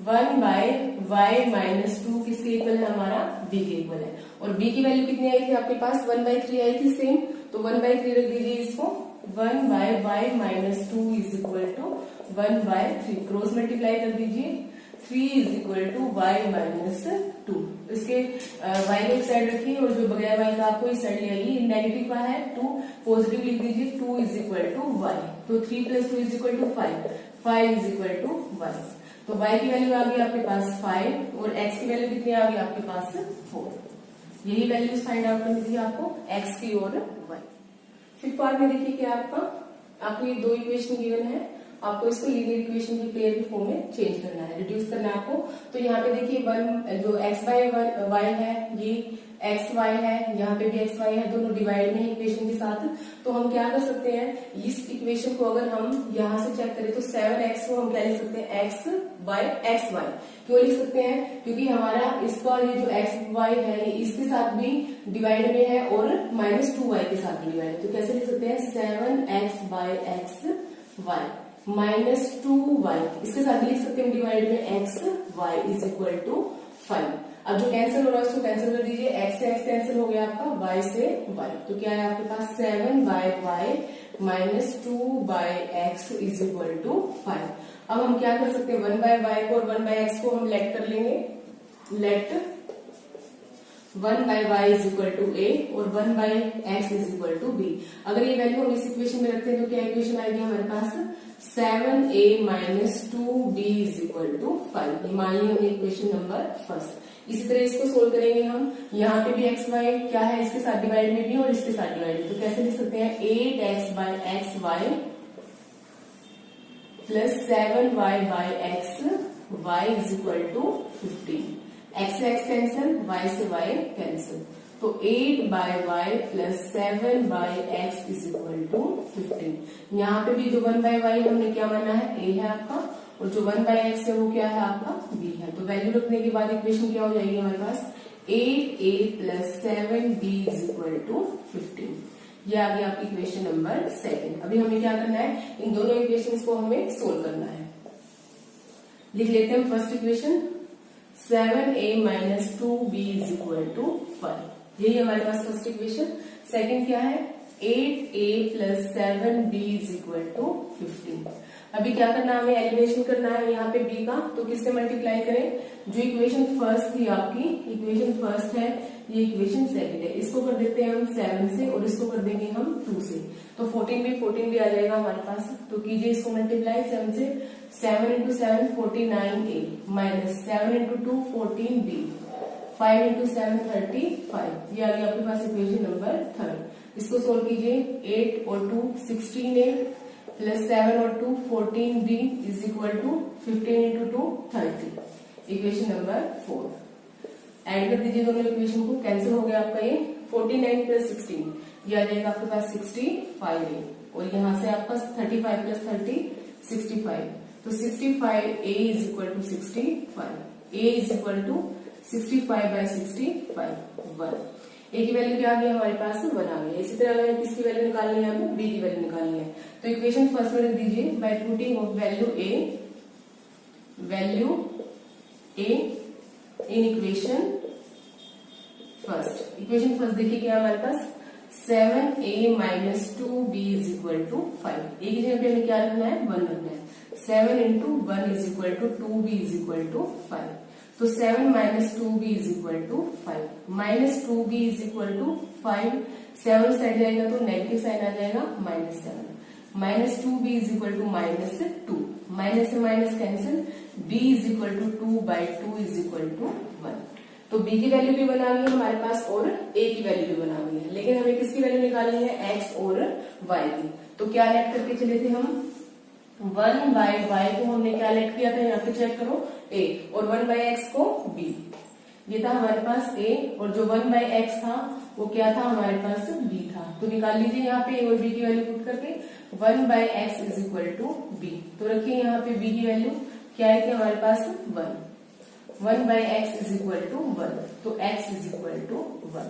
1/y माइनस 2 किसके इक्वल है हमारा b के इक्वल है। और b की वैल्यू कितनी आई थी आपके पास 1/3 आई थी सेम, तो 1/3 रख दीजिए इसको, 1/y minus 2 is equal to 1/3 cross multiply कर दीजिए, 3 is equal to y minus 2। इसके y को एक साइड रखिए और जो बगैर y का आपको इस साइड ले आइए, नेगेटिव का है 2 पॉजिटिव लिख दीजिए, 2 इज इक्वल टू y, तो 3 plus 2 is equal to 5, 5 is equal to y। तो y की वैल्यू आ गई आपके पास 5 और x की वैल्यू कितनी आ गई आपके पास 4। यही वैल्यूज फाइंड आउट करनी थी आपको x की और y। फिर पार्ट में देखिए क्या आपको ये 2 इक्वेशन गिवन है, आपको इसको लीनियर इक्वेशन की पेयर की फॉर्म में चेंज करना है, रिड्यूस करना है आपको। तो यहाँ पे देखिए 1 जो x/y है ये xy है, यहाँ पे भी xy है, दोनों डिवाइड में है इक्वेशन के साथ। तो हम क्या कर सकते हैं, इस इक्वेशन को अगर हम यहाँ से चेक करें तो 7x को हम क्या लिख सकते हैं x/xy। क्यों लिख सकते हैं, क्योंकि हमारा इसका ये जो xy है ये इसके साथ भी डिवाइड में है और -2y के साथ भी डिवाइड है। तो कैसे लिख सकते हैं 7x/xy -2y, इसके साथ लिख सकते हैं डिवाइड में xy इज इक्वल टू 5। अब जो कैंसिल हो रहा है उसको कैंसिल कर दीजिए, x से x कैंसिल हो गया आपका, y से y, तो क्या है आपके पास 7/y minus 2/x is equal to 5। अब हम क्या कर सकते हैं 1/y को और 1/x को हम लेट कर लेंगे, let 1/y is equal to a और 1/x is equal to b। अगर ये वैल्यू हम इस इक्वेशन में रखते हैं तो क्या इक्वेशन आएगी हमारे पास 7a minus 2b is equal to 5। ये मान ली हमने इक्वेशन नंबर फर्स्ट। इसी तरह इसको सोल्व करेंगे हम, यहाँ पे भी xy क्या है इसके साथ डिवाइड में भी और इसके साथ डिवाइड में, तो कैसे लिख सकते हैं 8x/xy plus 7y/xy is equal to 15। x से x कैंसिल, y से y कैंसिल, तो 8/y plus 7/x is equal to 15। यहाँ पे भी जो 1/y हमने क्या माना है a है आपका, और जो 1/x है वो क्या है आपका b है। तो वैल्यू रखने के बाद इक्वेशन क्या हो जाएगी हमारे पास 8a plus 7b is equal to 15। ये आ गया आपकी इक्वेशन नंबर 2। अभी हमें क्या करना है, इन दोनों इक्वेशंस को हमें सोल्व करना है। लिख लेते हैं first equation 7a minus 2b is equal to 5। यही हमारे पास फर्स्ट इक्वेशन। सेकंड क्या है 8a plus 7b is equal to 15। अभी क्या करना है, हमें एलिमिनेशन करना है यहाँ पे b का, तो किससे मल्टीप्लाई करें, जो इक्वेशन फर्स्ट थी आपकी, इक्वेशन फर्स्ट है, ये इक्वेशन सेकंड है, इसको कर देते हैं हम 7 से और इसको कर देंगे हम 2 से, तो 14 भी आ जाएगा हमारे पास। तो कीजिए इसको मल्टीप्लाई 7 से, 7 into 7 49a minus 7 into 2 14b 5 into 7 35, ये आ गया आपके पास इक्वेशन नंबर 3। इसको सोल्व कीजिए। 8 और 2 16a प्लस 7 और 2 14b is equal to 15 into 2 30, equation number 4। Add कर दीजिए दोनों इक्वेशन को, कैंसिल हो गया आपका ये 49 प्लस 16, ये आ जाएगा आपके पास 65a, और यहाँ से आपका 35 प्लस 30 65, तो 65a is equal to 65, a is equal to 65 by 65 1। A की वैल्यू क्या आ गई हमारे पास 1 आ गई। इसी तरह हमें किसकी वैल्यू निकालनी है, हमें बी की वैल्यू निकालनी है। तो इक्वेशन फर्स्ट में लिख दीजिए by putting value a in equation first. Equation first देखिए क्या हमारे पास 7a minus 2b is equal to 5। A की जगह पे हमें क्या रखना है 1 रखना है। 7 into 1 is equal to 2b is equal to 5, तो 7 minus 2b is equal to 5, minus 2b is equal to 5, 7 side जाएगा तो नेगेटिव साइन आ जाएगा -7, minus 2b is equal to -2, minus से minus cancel, b is equal to 2 by 2 is equal to 1। तो b की value भी बना गई है हमारे पास और a की वैल्यू भी बना गई है, लेकिन हमें किसकी वैल्यू निकालनी है x और y की। तो क्या लेट करके चले थे हम 1 बाय y को हमने क्या लेट किया था, यहाँ पे चेक करो a, और 1 बाय x को b। ये था हमारे पास a, और जो 1 बाय x था वो क्या था हमारे पास b था। तो निकाल लीजिए यहाँ पे a और b की वैल्यू पुट करके 1 by x is equal to b। तो रखिए यहाँ पे b की वैल्यू क्या है कि हमारे पास 1 by x is equal to 1, तो x is equal to 1,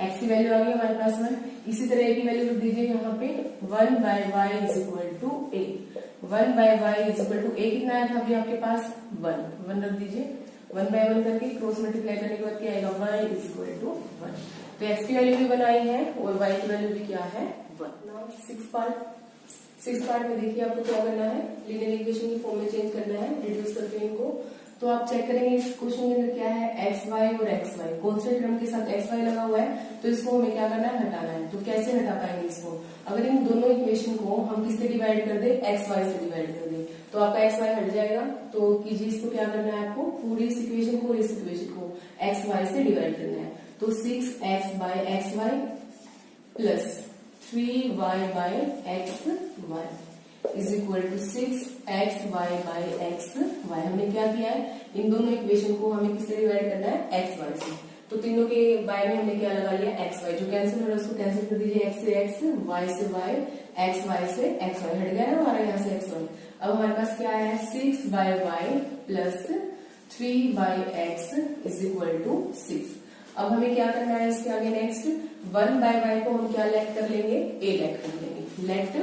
x की वैल्यू आ गई हमारे पास 1। इसी तरह a की वैल्यू लिख दीजिए यहाँ पे 1 by y is equal to a, 1 by y is equal to a कितना आया था अभी आपके पास 1 रख दीजिए। 1 बाय 1 करके क्रॉस मल्टीप्लाई करने के बाद क्या आएगा y इज इक्वल टू 1। तो x की वैल्यू भी बनाई है और y की वैल्यू भी क्या है 1। नाउ सिक्स पार्ट में देखिए आपको क्या करना है, लीनियर इक्वेशन की फॉर्म में चेंज करना है रिड्यूस करके इनको। तो आप चेक करेंगे इस क्वेश्चन के अंदर क्या है एक्स वाई और एक्स वाई कॉन्स्टेंट टर्म के साथ एक्स वाई लगा हुआ है, तो इसको हमें क्या करना है हटाना है। तो कैसे हटा पाएंगे इसको, अगर इन दोनों इक्वेशन को हम किससे डिवाइड कर दे एक्स वाई से डिवाइड कर दे तो आपका एक्स वाई हट जाएगा। तो कीजिए इसको क्या करना है आपको पूरी इस इक्वेशन को और इस इक्वेशन को एक्स वाई से डिवाइड करना है। तो 6x by x y plus 3y by x y is equal to 6x y by x y. हमने क्या किया है इन दोनों इक्वेशन को हमें किससे डिवाइड करना है एक्स वाई से। तो तीनों के बाय में हमने क्या लगा लिया एक्स वाई, जो कैंसिल हो रहा है उसको कैंसिल कर दीजिए, एक्स से एक्स वाई से वाई एक्स वाई से एक्स वाई हट गया ना हमारा यहाँ से एक्स वाई। अब हमारे पास क्या है 6 by Y plus 3 by x is equal to 6। अब हमें क्या करना है इसके आगे नेक्स्ट 1 बाय वाई को हम क्या लेट कर लेंगे ए लेट कर लेंगे, let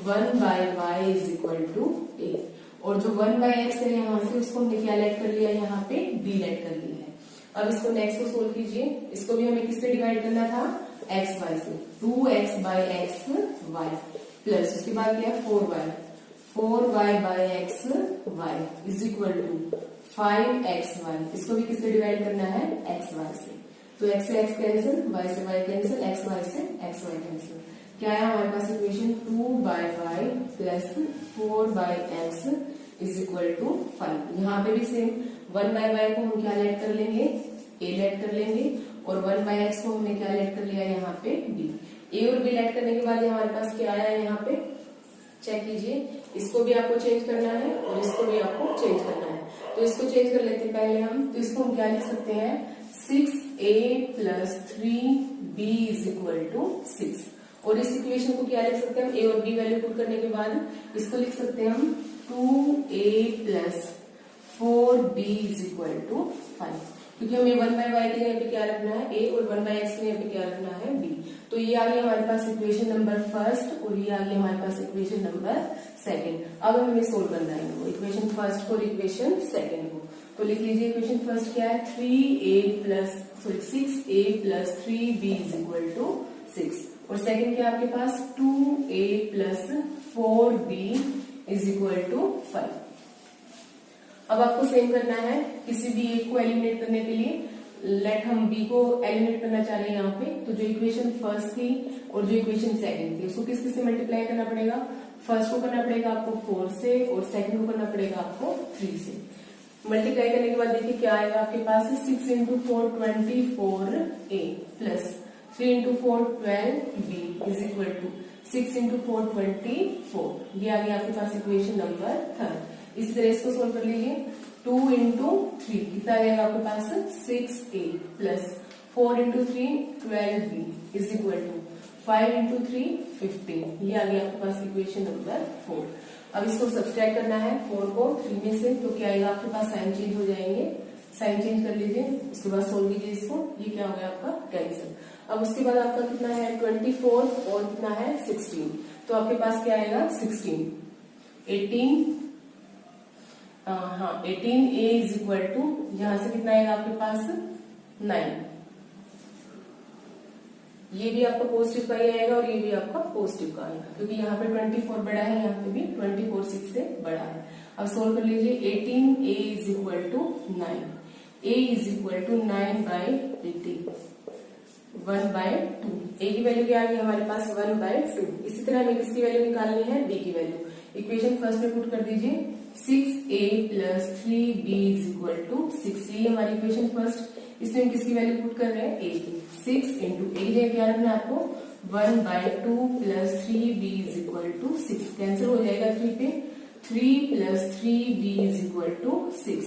1 by Y is equal to a, और जो 1 बाय एक्स है यहाँ से उसको हमने क्या लेट कर लिया यहाँ पे b लेट कर लिया है। अब इसको नेक्स्ट को सोल्व कीजिए, इसको भी हमें किससे डिवाइड करना था एक्स वाई से। 2x bye x y plus उसके बाद क्या है 4y by x y is equal to 5x y, इसको भी किससे डिवाइड करना है एक्स वाई से। तो x से x कैंसिल, y से y कैंसिल, x वाई से x वाई कैंसिल, क्या है हमारे पास equation 2 by Y plus 4 by x is equal to 5। यहाँ पे भी सेम 1 बाय वाई को हम क्या लेट कर लेंगे a लेट कर लेंगे, और 1 बाय एक्स को हमने क्या लेट कर लिया यहाँ पे b। a और b लेट करने के बाद हमारे पास क्या आया है यहाँ पे चेक कीजिए, इसको भी आपको चेंज करना है और इसको भी आपको चेंज करना है। तो इसको चेंज कर लेते हैं पहले हम, तो इसको हम क्या लिख सकते हैं 6a plus 3b is equal to 6, और इस इक्वेशन को क्या लिख सकते हैं हम a और b वैल्यू पुट करने के बाद इसको लिख सकते हैं हम 2a plus 4b is equal to 5, क्योंकि हमें 1 बाय वाई के लिए पे क्या रखना है a और 1 बाय एक्स के लिए पे क्या रखना है b। तो ये आ गया हमारे पास इक्वेशन नंबर फर्स्ट और ये आ गया हमारे पास इक्वेशन नंबर सेकंड। अब हमें सोल्व करना है इनको इक्वेशन फर्स्ट और इक्वेशन सेकंड को। तो लिख लीजिए इक्वेशन फर्स्ट क्या है 6a plus 3b is equal to 6, और सेकंड क्या आपके पास 2a plus 4b is equal to 5। अब आपको सेम करना है, किसी भी एक को एलिमिनेट करने के लिए लेट हम b को एलिमिनेट करना चाह रहे हैं यहाँ पे, तो जो इक्वेशन फर्स्ट थी और जो इक्वेशन सेकंड थी उसको किस से मल्टीप्लाई करना पड़ेगा, फर्स्ट को करना पड़ेगा आपको 4 से और सेकंड को करना पड़ेगा आपको 3 से। मल्टीप्लाई करने के बाद देखिए क्या आएगा आपके पास, 6 into 4 24a plus 3 into 4 12b is equal to 6 into 4 24। ये आ गया आपके पास इक्वेशन नंबर 3। इसी तरह इसको सोल्व कर लीजिए। 2 इंटू 3 कितना आ जाएगा आपके पास, 6a plus 4 into 3 12b is equal to 5 into 3 15। ये आ गया आपके पास इक्वेशन नंबर 4। अब इसको सब्सट्रैक्ट करना है 4 को 3 में से, तो क्या आएगा आपके पास, साइन चेंज हो जाएंगे, साइन चेंज कर लीजिए, उसके बाद सोल्व कीजिए इसको। ये क्या हो गया आपका, कैंसिल। अब उसके बाद आपका कितना है 24 और कितना है 16, तो आपके पास क्या आएगा 16 18 18a इज इक्वल टू, यहां से कितना आएगा आपके पास 9। ये भी आपका पॉजिटिव का ही आएगा और ये भी आपका पॉजिटिव का आएगा, क्योंकि यहाँ पे 24 बड़ा है, यहाँ पे भी 24 6 से बड़ा है। अब सोल्व कर लीजिए। 18a is equal to 9, a is equal to 9 by 18 1/2। a की वैल्यू क्या आ गई हमारे पास 1/2। इसी तरह हमें किसकी वैल्यू निकालनी है, b की वैल्यू। इक्वेशन फर्स्ट में पुट कर दीजिए, 6a plus 3b is equal to 6। ये हमारी इक्वेशन फर्स्ट, इसमें हम किसकी वैल्यू पुट कर रहे हैं, a की। 6 इंटू a की जगह क्या रखना है आपको, 1/2 plus 3b is equal to 6। Cancel हो जाएगा 3 पे, 3 plus 3b is equal to 6।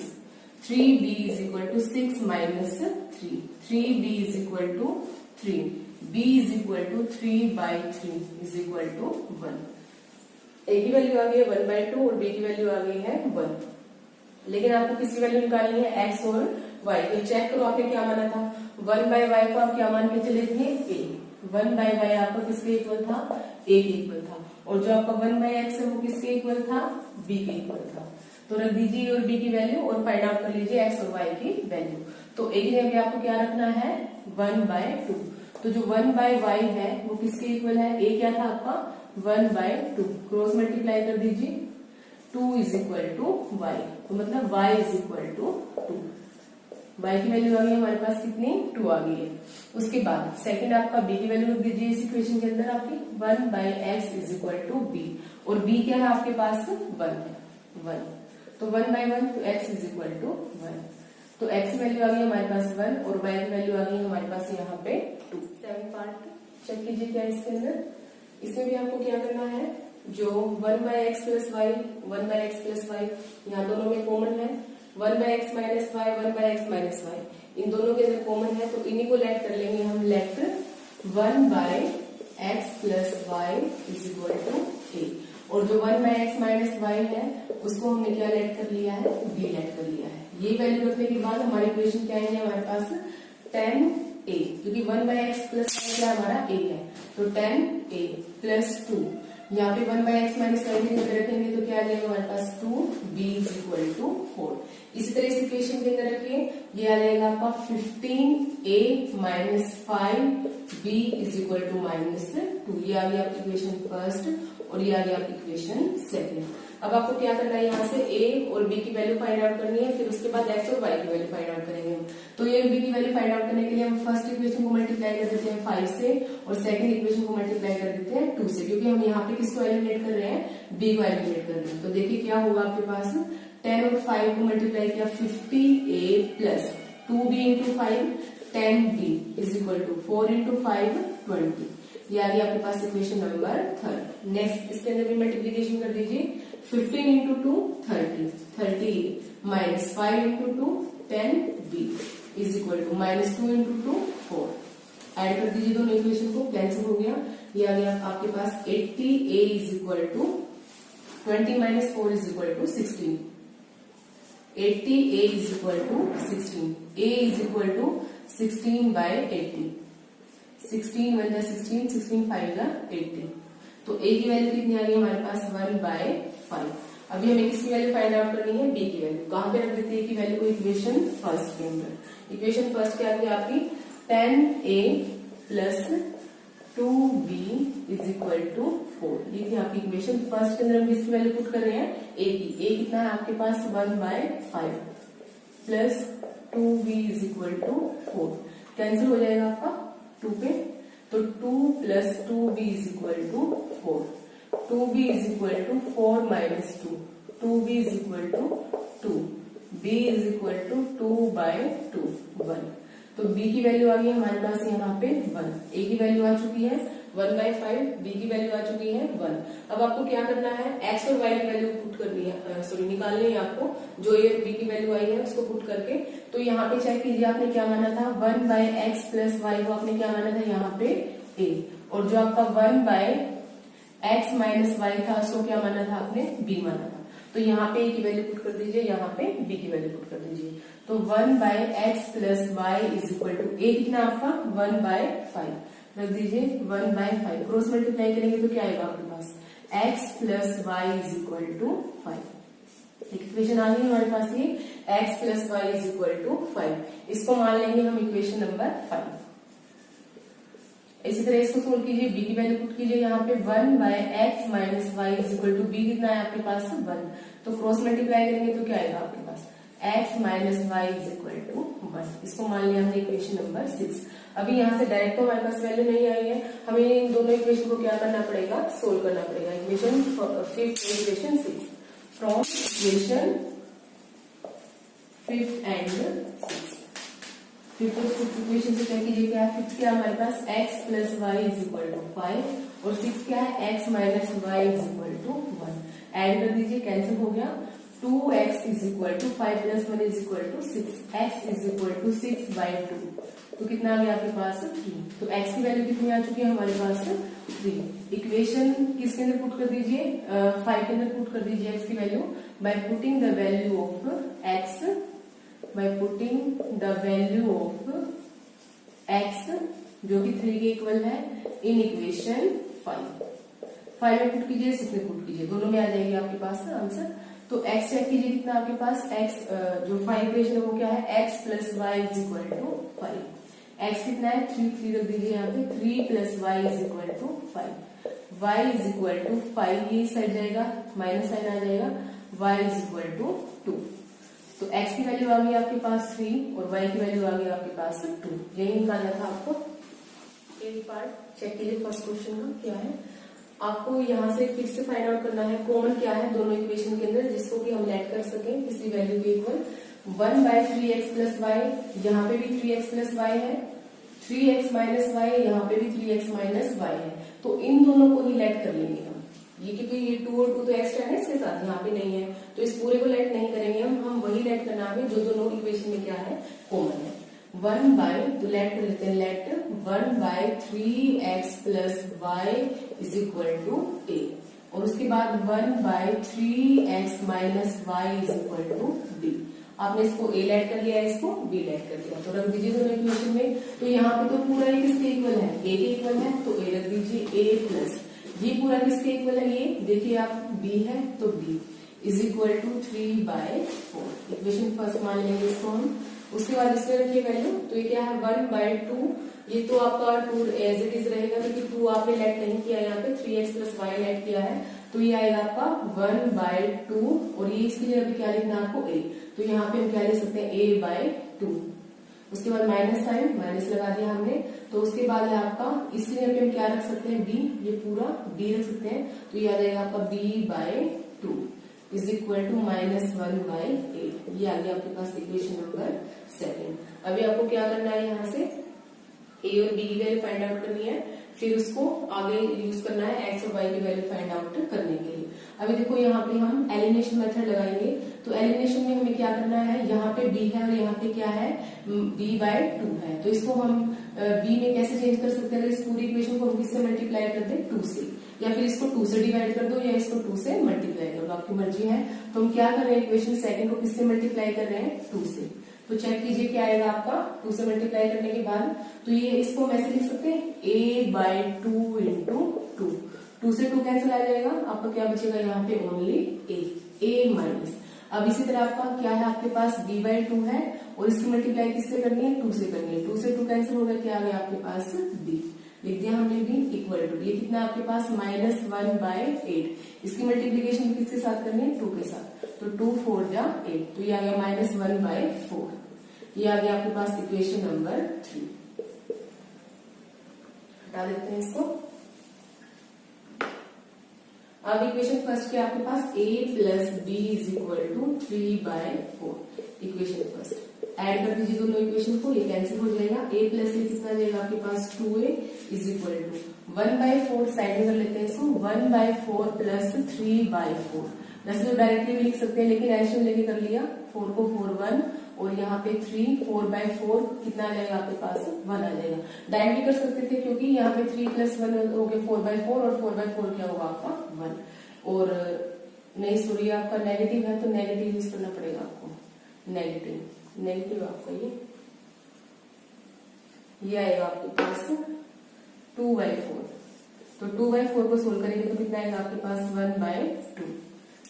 3b is equal to 6 minus 3, 3b is equal to 3, b is equal to 3/3 is equal to 1। a की वैल्यू आ गई है 1/2 और b की वैल्यू आ गई है 1। लेकिन आपको किसकी वैल्यू निकालनी है, x और y। तो चेक करो आपने क्या माना था, 1/y को आप क्या मान के चले थे, a। 1/y आपका किसके इक्वल था, a के इक्वल था। और जो आपका 1/x है वो किसके इक्वल था, b के इक्वल था। तो रख दीजिए और b की वैल्यू और फाइंड आउट कर लीजिए x और y की वैल्यू। तो a की जगह आपको क्या रखना है, 1/2। तो जो 1/y है वो किसके इक्वल है, a क्या था आपका 1/2, क्रॉस मल्टीप्लाई कर दीजिए, 2 इज इक्वल टू y। तो मतलब y is equal to 2। y की वैल्यू आ गई हमारे पास कितनी, 2 आ गई है। उसके बाद सेकंड आपका b की वैल्यू रख दीजिए इस इक्वेशन के अंदर आपकी, 1/x is equal to b। और b क्या है आपके पास, 1 है, 1। तो 1/1 तो x इज इक्वल टू 1। तो x की वैल्यू आ गई हमारे पास 1 और y की वैल्यू आ गई हमारे पास यहाँ पे 2। 7 पार्ट चेक कीजिए क्या इसके अंदर। इसमें भी आपको क्या करना है, जो 1/x plus y 1/x plus y यहाँ दोनों में कॉमन है, 1/x minus y 1/x minus y इन दोनों के अंदर कॉमन है, तो इन्हीं को लेट कर लेंगे हम। Left 1/x plus y is equal to a, और जो 1/x माइनस y है उसको हमने क्या लेट कर लिया है, b लेट कर लिया है। ये वैल्यू रखने के बाद हमारी इक्वेशन क्या है हमारे पास 10a, क्योंकि 1/x प्लस y क्या हमारा a है, तो 10a प्लस 2। यहाँ पे 1/x माइनस y की जगह रखेंगे तो क्या आ जाएगा हमारे पास 2b इज इक्वल टू 4। इसी तरह इस इक्वेशन के अंदर रखिए, ये आ जाएगा आपका 15a minus 5b is equal to -2। ये आ गया आपकी इक्वेशन फर्स्ट और ये आ गया आपकी इक्वेशन सेकंड। अब आपको क्या करना है, यहाँ से a और b की वैल्यू फाइंड आउट करनी है, फिर उसके बाद x और y की वैल्यू फाइंड आउट करेंगे हम। तो a और b की वैल्यू फाइंड आउट करने के लिए हम फर्स्ट इक्वेशन को मल्टीप्लाई कर देते हैं 5 से और सेकंड इक्वेशन को मल्टीप्लाई कर देते हैं 2 से, क्योंकि हम यहाँ पे किसको एलिमिनेट कर रहे हैं, b को एलिमिनेट कर रहे हैं। तो देखिए क्या होगा आपके पास, 10 और 5 को मल्टीप्लाई किया 50a plus 2b into 5 10b is equal to 4 into 5 20। ये आ गया आपके पास इक्वेशन नंबर 3। नेक्स्ट इसके अंदर भी मल्टीप्लीकेशन कर दीजिए, 15 into 2 30 30 minus 5 into 2 10b is equal to -2 into 2 4। Add कर दीजिए दोनों इक्वेशन को, कैंसिल हो गया। ये आ गया आपके पास 80a is equal to 20 minus 4 is equal to 16। 80a is equal to 16. a is equal to 16/80. 16 1 16, 16 5 80. तो a की वैल्यू कितनी आ गई हमारे पास 1/5। अभी हमें किसकी वैल्यू फाइंड आउट करनी है, b की वैल्यू। कहाँ पे रख देते हैं की वैल्यू को, इक्वेशन फर्स्ट के अंदर। इक्वेशन फर्स्ट क्या थी आपकी 10a plus 2b is equal to 4। ये थी आपकी इक्वेशन फर्स्ट के अंदर हम किसकी वैल्यू पुट कर रहे हैं, a की। a कितना है आपके पास 1/5 plus 2b is equal to 4। Cancel हो जाएगा आपका 2 पे, तो 2 plus 2b is equal to 4। 2b is equal to 4 minus 2, 2b is equal to 2 b is equal to 2/2 1। तो b की वैल्यू आ गई हमारे पास यहाँ पे 1, a की वैल्यू आ चुकी है 1/5, b की वैल्यू आ चुकी है 1। अब आपको क्या करना है, x और y की वैल्यू पुट करनी है, सॉरी निकालनी है आपको। जो ये b की वैल्यू आई है उसको पुट करके, तो यहाँ पे चेक कीजिए आपने क्या माना था 1/x प्लस y को आपने क्या माना था यहाँ पे a, और जो आपका 1/x माइनस y था उसको क्या माना था आपने b माना था। तो यहाँ पे a की वैल्यू पुट कर दीजिए, यहाँ पे b की वैल्यू पुट कर दीजिए। तो 1/x plus y is equal to a कितना आपका 1/5 रख दीजिए 1/5, क्रॉस मल्टीप्लाई करेंगे तो क्या आएगा आपके पास x plus Y is equal to 5। Equation आ गई हमारे पास ये x plus Y is equal to 5। इसको मान लेंगे हम इक्वेशन नंबर 5। इसी तरह इसको सोल्व कीजिए, b की वैल्यू पुट कीजिए यहाँ पे 1/x minus y is equal to b कितना है आपके पास 1। तो क्रॉस मल्टीप्लाई करेंगे तो क्या आएगा आपके पास x minus y is equal to 1। इसको मान लिया हमने इक्वेशन नंबर 6। अभी यहाँ से डायरेक्ट तो हमारे पास वैल्यू नहीं आई है, हमें इन दोनों इक्वेशन को क्या करना पड़ेगा सोल्व करना पड़ेगा। Equation 5th equation 6 from equation 5th and 6। 5th और 6th इक्वेशन से क्या कीजिए, क्या 5th क्या हमारे पास x plus Y is equal to 5 और 6 क्या है x minus y is equal to 1। Add कर दीजिए, कैंसिल हो गया। 2x is equal to 5 plus 1 is equal to 6, x is equal to 6/2। तो कितना आ गया आपके पास 3। तो x की वैल्यू कितनी आ चुकी है हमारे पास 3। इक्वेशन किसके अंदर पुट कर दीजिए 5 के अंदर पुट कर दीजिए x की value by putting the value of x, bye putting the value of x जो कि 3 के इक्वल है इन इक्वेशन 5 में पुट कीजिए, 6 में पुट कीजिए, दोनों में आ जाएगी आपके पास आंसर। तो x चेक कीजिए कितना आपके पास x जो 5 इक्वेशन है वो क्या है x plus Y is equal to 5। x कितना है 3 रख दीजिए यहाँ पे 3 plus Y is equal to 5। y is equal to 5 ये साइड जाएगा माइनस साइन आ जाएगा, y इज इक्वल टू 2। तो x की वैल्यू आ गई आपके पास 3 और y की वैल्यू आ गई आपके पास 2। यही निकालना था आपको। एक पार्ट चेक कीजिए फर्स्ट क्वेश्चन का क्या है, आपको यहाँ से फिर से फाइंड आउट करना है कॉमन क्या है दोनों इक्वेशन के अंदर जिसको कि हम लेट कर सकें किसी वैल्यू के इक्वल। 1/3x प्लस वाई, यहाँ पे भी 3x प्लस वाई है, 3x माइनस वाई यहाँ पे भी 3x माइनस वाई है। तो इन दोनों को ही लेट कर लेंगे हम, ये क्योंकि ये 2 और 2 तो एक्स्ट्रा है इसके साथ, यहाँ पे नहीं है तो इस पूरे को लेट नहीं करेंगे हम वही लेट करना है जो दोनों इक्वेशन में क्या है कॉमन है। 1 तो लेट कर लेते हैं, let 1/3x plus Y is equal to a, और उसके बाद 1/3x minus y is equal to b। आपने इसको a लेट कर लिया, इसको b लेट कर लिया, तो रख दीजिए दोनों इक्वेशन में। तो यहाँ पे तो पूरा ये किसके इक्वल है a के इक्वल है, तो a रख दीजिए a प्लस ये पूरा किसके इक्वल है, ये देखिए आप b है तो b is equal to 3/4। Equation first मान लेंगे इसको हम। उसके बाद इसमें रखिए वैल्यू, तो ये क्या है 1/2, ये तो आपका 2 एज इट इज रहेगा क्योंकि 2 आपने लेट नहीं किया, यहाँ पे 3x प्लस वाई लेट किया है, तो ये आएगा आपका 1/2 और ये इसकी जगह पे क्या लिखना है आपको a, तो यहाँ पे हम क्या लिख सकते हैं a/2। उसके बाद माइनस साइन, माइनस लगा दिया हमने, तो उसके बाद है आपका इसकी जगह पे हम क्या रख सकते हैं b, ये पूरा b रख सकते हैं, तो ये आ जाएगा आपका b/2 इज इक्वल टू -1/8। ये आ गया आपके पास इक्वेशन नंबर 7। अभी आपको क्या करना है, यहाँ से a और b की वैल्यू फाइंड आउट करनी है, फिर उसको आगे यूज करना है x और y की वैल्यू फाइंड आउट करने के लिए। अभी देखो यहाँ पे हम एलिमिनेशन मेथड लगाएंगे, तो एलिमिनेशन में हमें क्या करना है, यहाँ पे b है और यहाँ पे क्या है b/2 है, तो इसको हम b में कैसे चेंज कर सकते हैं, इस पूरी इक्वेशन को हम किससे मल्टीप्लाई कर दें 2 से, या फिर इसको 2 से डिवाइड कर दो या इसको 2 से मल्टीप्लाई कर दो, आपकी मर्जी है। तो हम क्या कर रहे हैं, इक्वेशन सेकंड को किससे मल्टीप्लाई कर रहे हैं 2 से। तो चेक कीजिए क्या आएगा आपका 2 से मल्टीप्लाई करने के बाद, तो ये इसको हम ऐसे लिख सकते हैं a/2 इंटू 2 से 2 कैंसिल आ जाएगा, आपका क्या बचेगा यहाँ पे ओनली a माइनस। अब इसी तरह आपका क्या है, आपके पास b/2 है और इसकी मल्टीप्लाई किससे करनी है 2 से करनी है, 2 से 2 कैंसिल हो गया, क्या आ गया आपके पास b, लिख दिया हमने भी इक्वल टू, ये कितना आपके पास -1/8। इसकी मल्टीप्लीकेशन किसके साथ करनी है 2 के साथ, तो 2 4 जा 8, तो ये आ गया -1/4। ये आ गया आपके पास इक्वेशन नंबर 3। हटा देते हैं इसको। अब इक्वेशन फर्स्ट के आपके पास a plus b is equal to 3/4। Equation first add कर दीजिए दोनों इक्वेशन को, ये कैंसिल हो जाएगा। a प्लस ये कितना जाएगा आपके पास 2a is equal to 1/4 side में कर लेते हैं इसको, 1/4 प्लस 3/4। वैसे तो डायरेक्टली भी लिख सकते हैं लेकिन एडिशन लेके कर लिया, 4 को 4 1 और यहाँ पे 3 4/4 कितना आ जाएगा आपके पास 1 आ जाएगा। डायरेक्ट भी कर सकते थे क्योंकि यहाँ पे 3 + 1 हो गया 4/4 और 4/4 क्या होगा आपका 1। और नहीं सॉरी आपका नेगेटिव है तो नेगेटिव यूज करना पड़ेगा आपको, नेगेटिव आपका ये आएगा आपके पास 2/4। तो 2/4 को सोल्व करेंगे तो कितना आएगा आपके पास 1/2।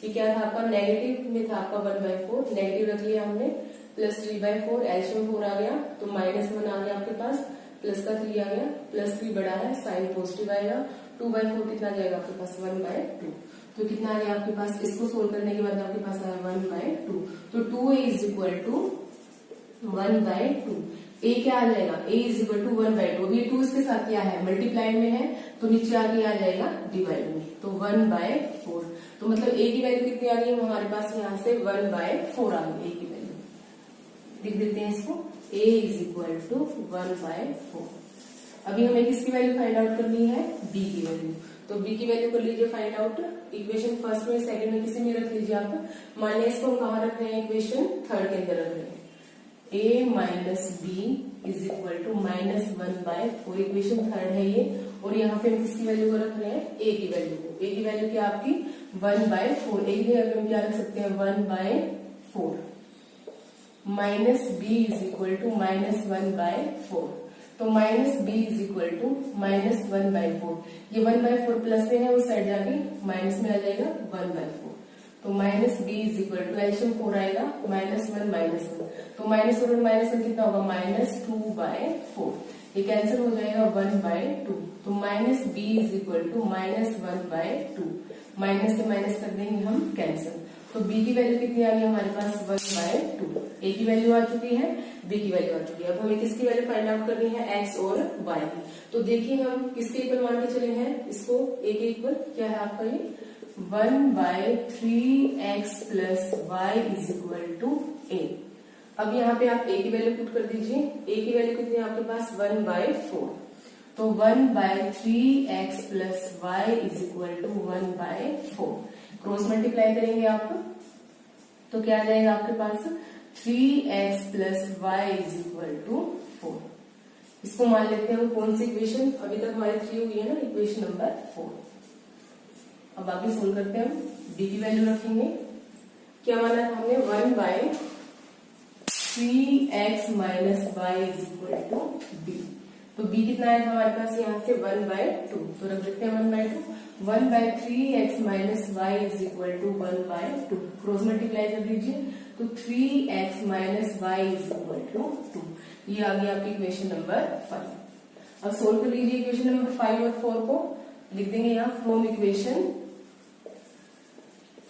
ये क्या था आपका नेगेटिव में था आपका 1/4, नेगेटिव रख लिया हमने, प्लस 3/4 एल्शियम 4 आ गया तो -1 आ गया आपके पास, प्लस का 3 आ गया, प्लस 3 बड़ा है साइन पॉजिटिव आएगा, 2/4 कितना जाएगा आपके पास 1/2। तो कितना आ गया आपके पास, इसको सोल्व करने के बाद आपके पास आया 1/2। तो 2a is equal to 1/2। a क्या आ जाएगा, a इज इक्वल टू 1/2। अभी 2 इसके साथ क्या है मल्टीप्लाई में है तो नीचे आगे आ जाएगा डिवाइड में, तो 1/4। तो मतलब a की वैल्यू कितनी आ गई है हमारे पास यहाँ से 1/4 आ गई a की वैल्यू। लिख देते हैं इसको, a इज इक्वल टू 1/4। अभी हमें किसकी वैल्यू फाइंड आउट करनी है, b की वैल्यू। तो b की वैल्यू कर लीजिए फाइंड आउट। इक्वेशन फर्स्ट में सेकंड में किसी में रख लीजिए आप। मान लिया इसको हम कहाँ रख रहे हैं, इक्वेशन थर्ड के अंदर रख रहे हैं। a minus B is equal to -1/4। Equation third है ये, और यहाँ पे हम किसकी वैल्यू को रख रहे हैं, a की वैल्यू को। a की वैल्यू क्या आपकी 1/4। a की जगह हम क्या रख सकते हैं 1/4 minus b is equal to -1/4। तो minus B is equal to -1/4। ये 1/4 प्लस में है, उस साइड जाके माइनस में आ जाएगा 1/4। तो minus B is equal to एल्शियम 4 आएगा, -1 तो -1 और -1 कितना होगा -2/4। ये कैंसिल हो जाएगा 1/2। तो minus B is equal to -1/2। Minus से माइनस कर देंगे हम कैंसिल। तो b की वैल्यू कितनी आ गई हमारे पास 1/2। a की वैल्यू आ चुकी है, b की वैल्यू आ चुकी है। अब हमें किसकी वैल्यू फाइंड आउट करनी है, x और y की। तो देखिए हम किसके इक्वल मान के चले हैं इसको, a के इक्वल क्या है आपका ये 1/3x plus y is equal to a। अब यहाँ पे आप a की वैल्यू पुट कर दीजिए। a की वैल्यू कितनी है आपके पास 1/4। तो 1/3x plus y is equal to 1/4। Cross multiply करेंगे आप तो क्या आ जाएगा आपके पास 3x plus Y is equal to 4। इसको मान लेते हैं हम कौन सी इक्वेशन, अभी तक हमारी 3 हुई है ना, इक्वेशन नंबर 4। अब आगे सोल्व करते हैं हम। b की वैल्यू रखेंगे, क्या माना था हमने 1/3x minus y is equal to b। तो b कितना आया था हमारे पास यहाँ से 1/2, तो रख देते हैं 1/2। 1/3x minus y is equal to 1/2। Cross multiply कर दीजिए तो 3x minus y is equal to 2। ये आ गई आपकी इक्वेशन नंबर 5। अब सोल्व कर लीजिए इक्वेशन नंबर 5 और 4 को। लिख देंगे यहाँ फ्रॉम इक्वेशन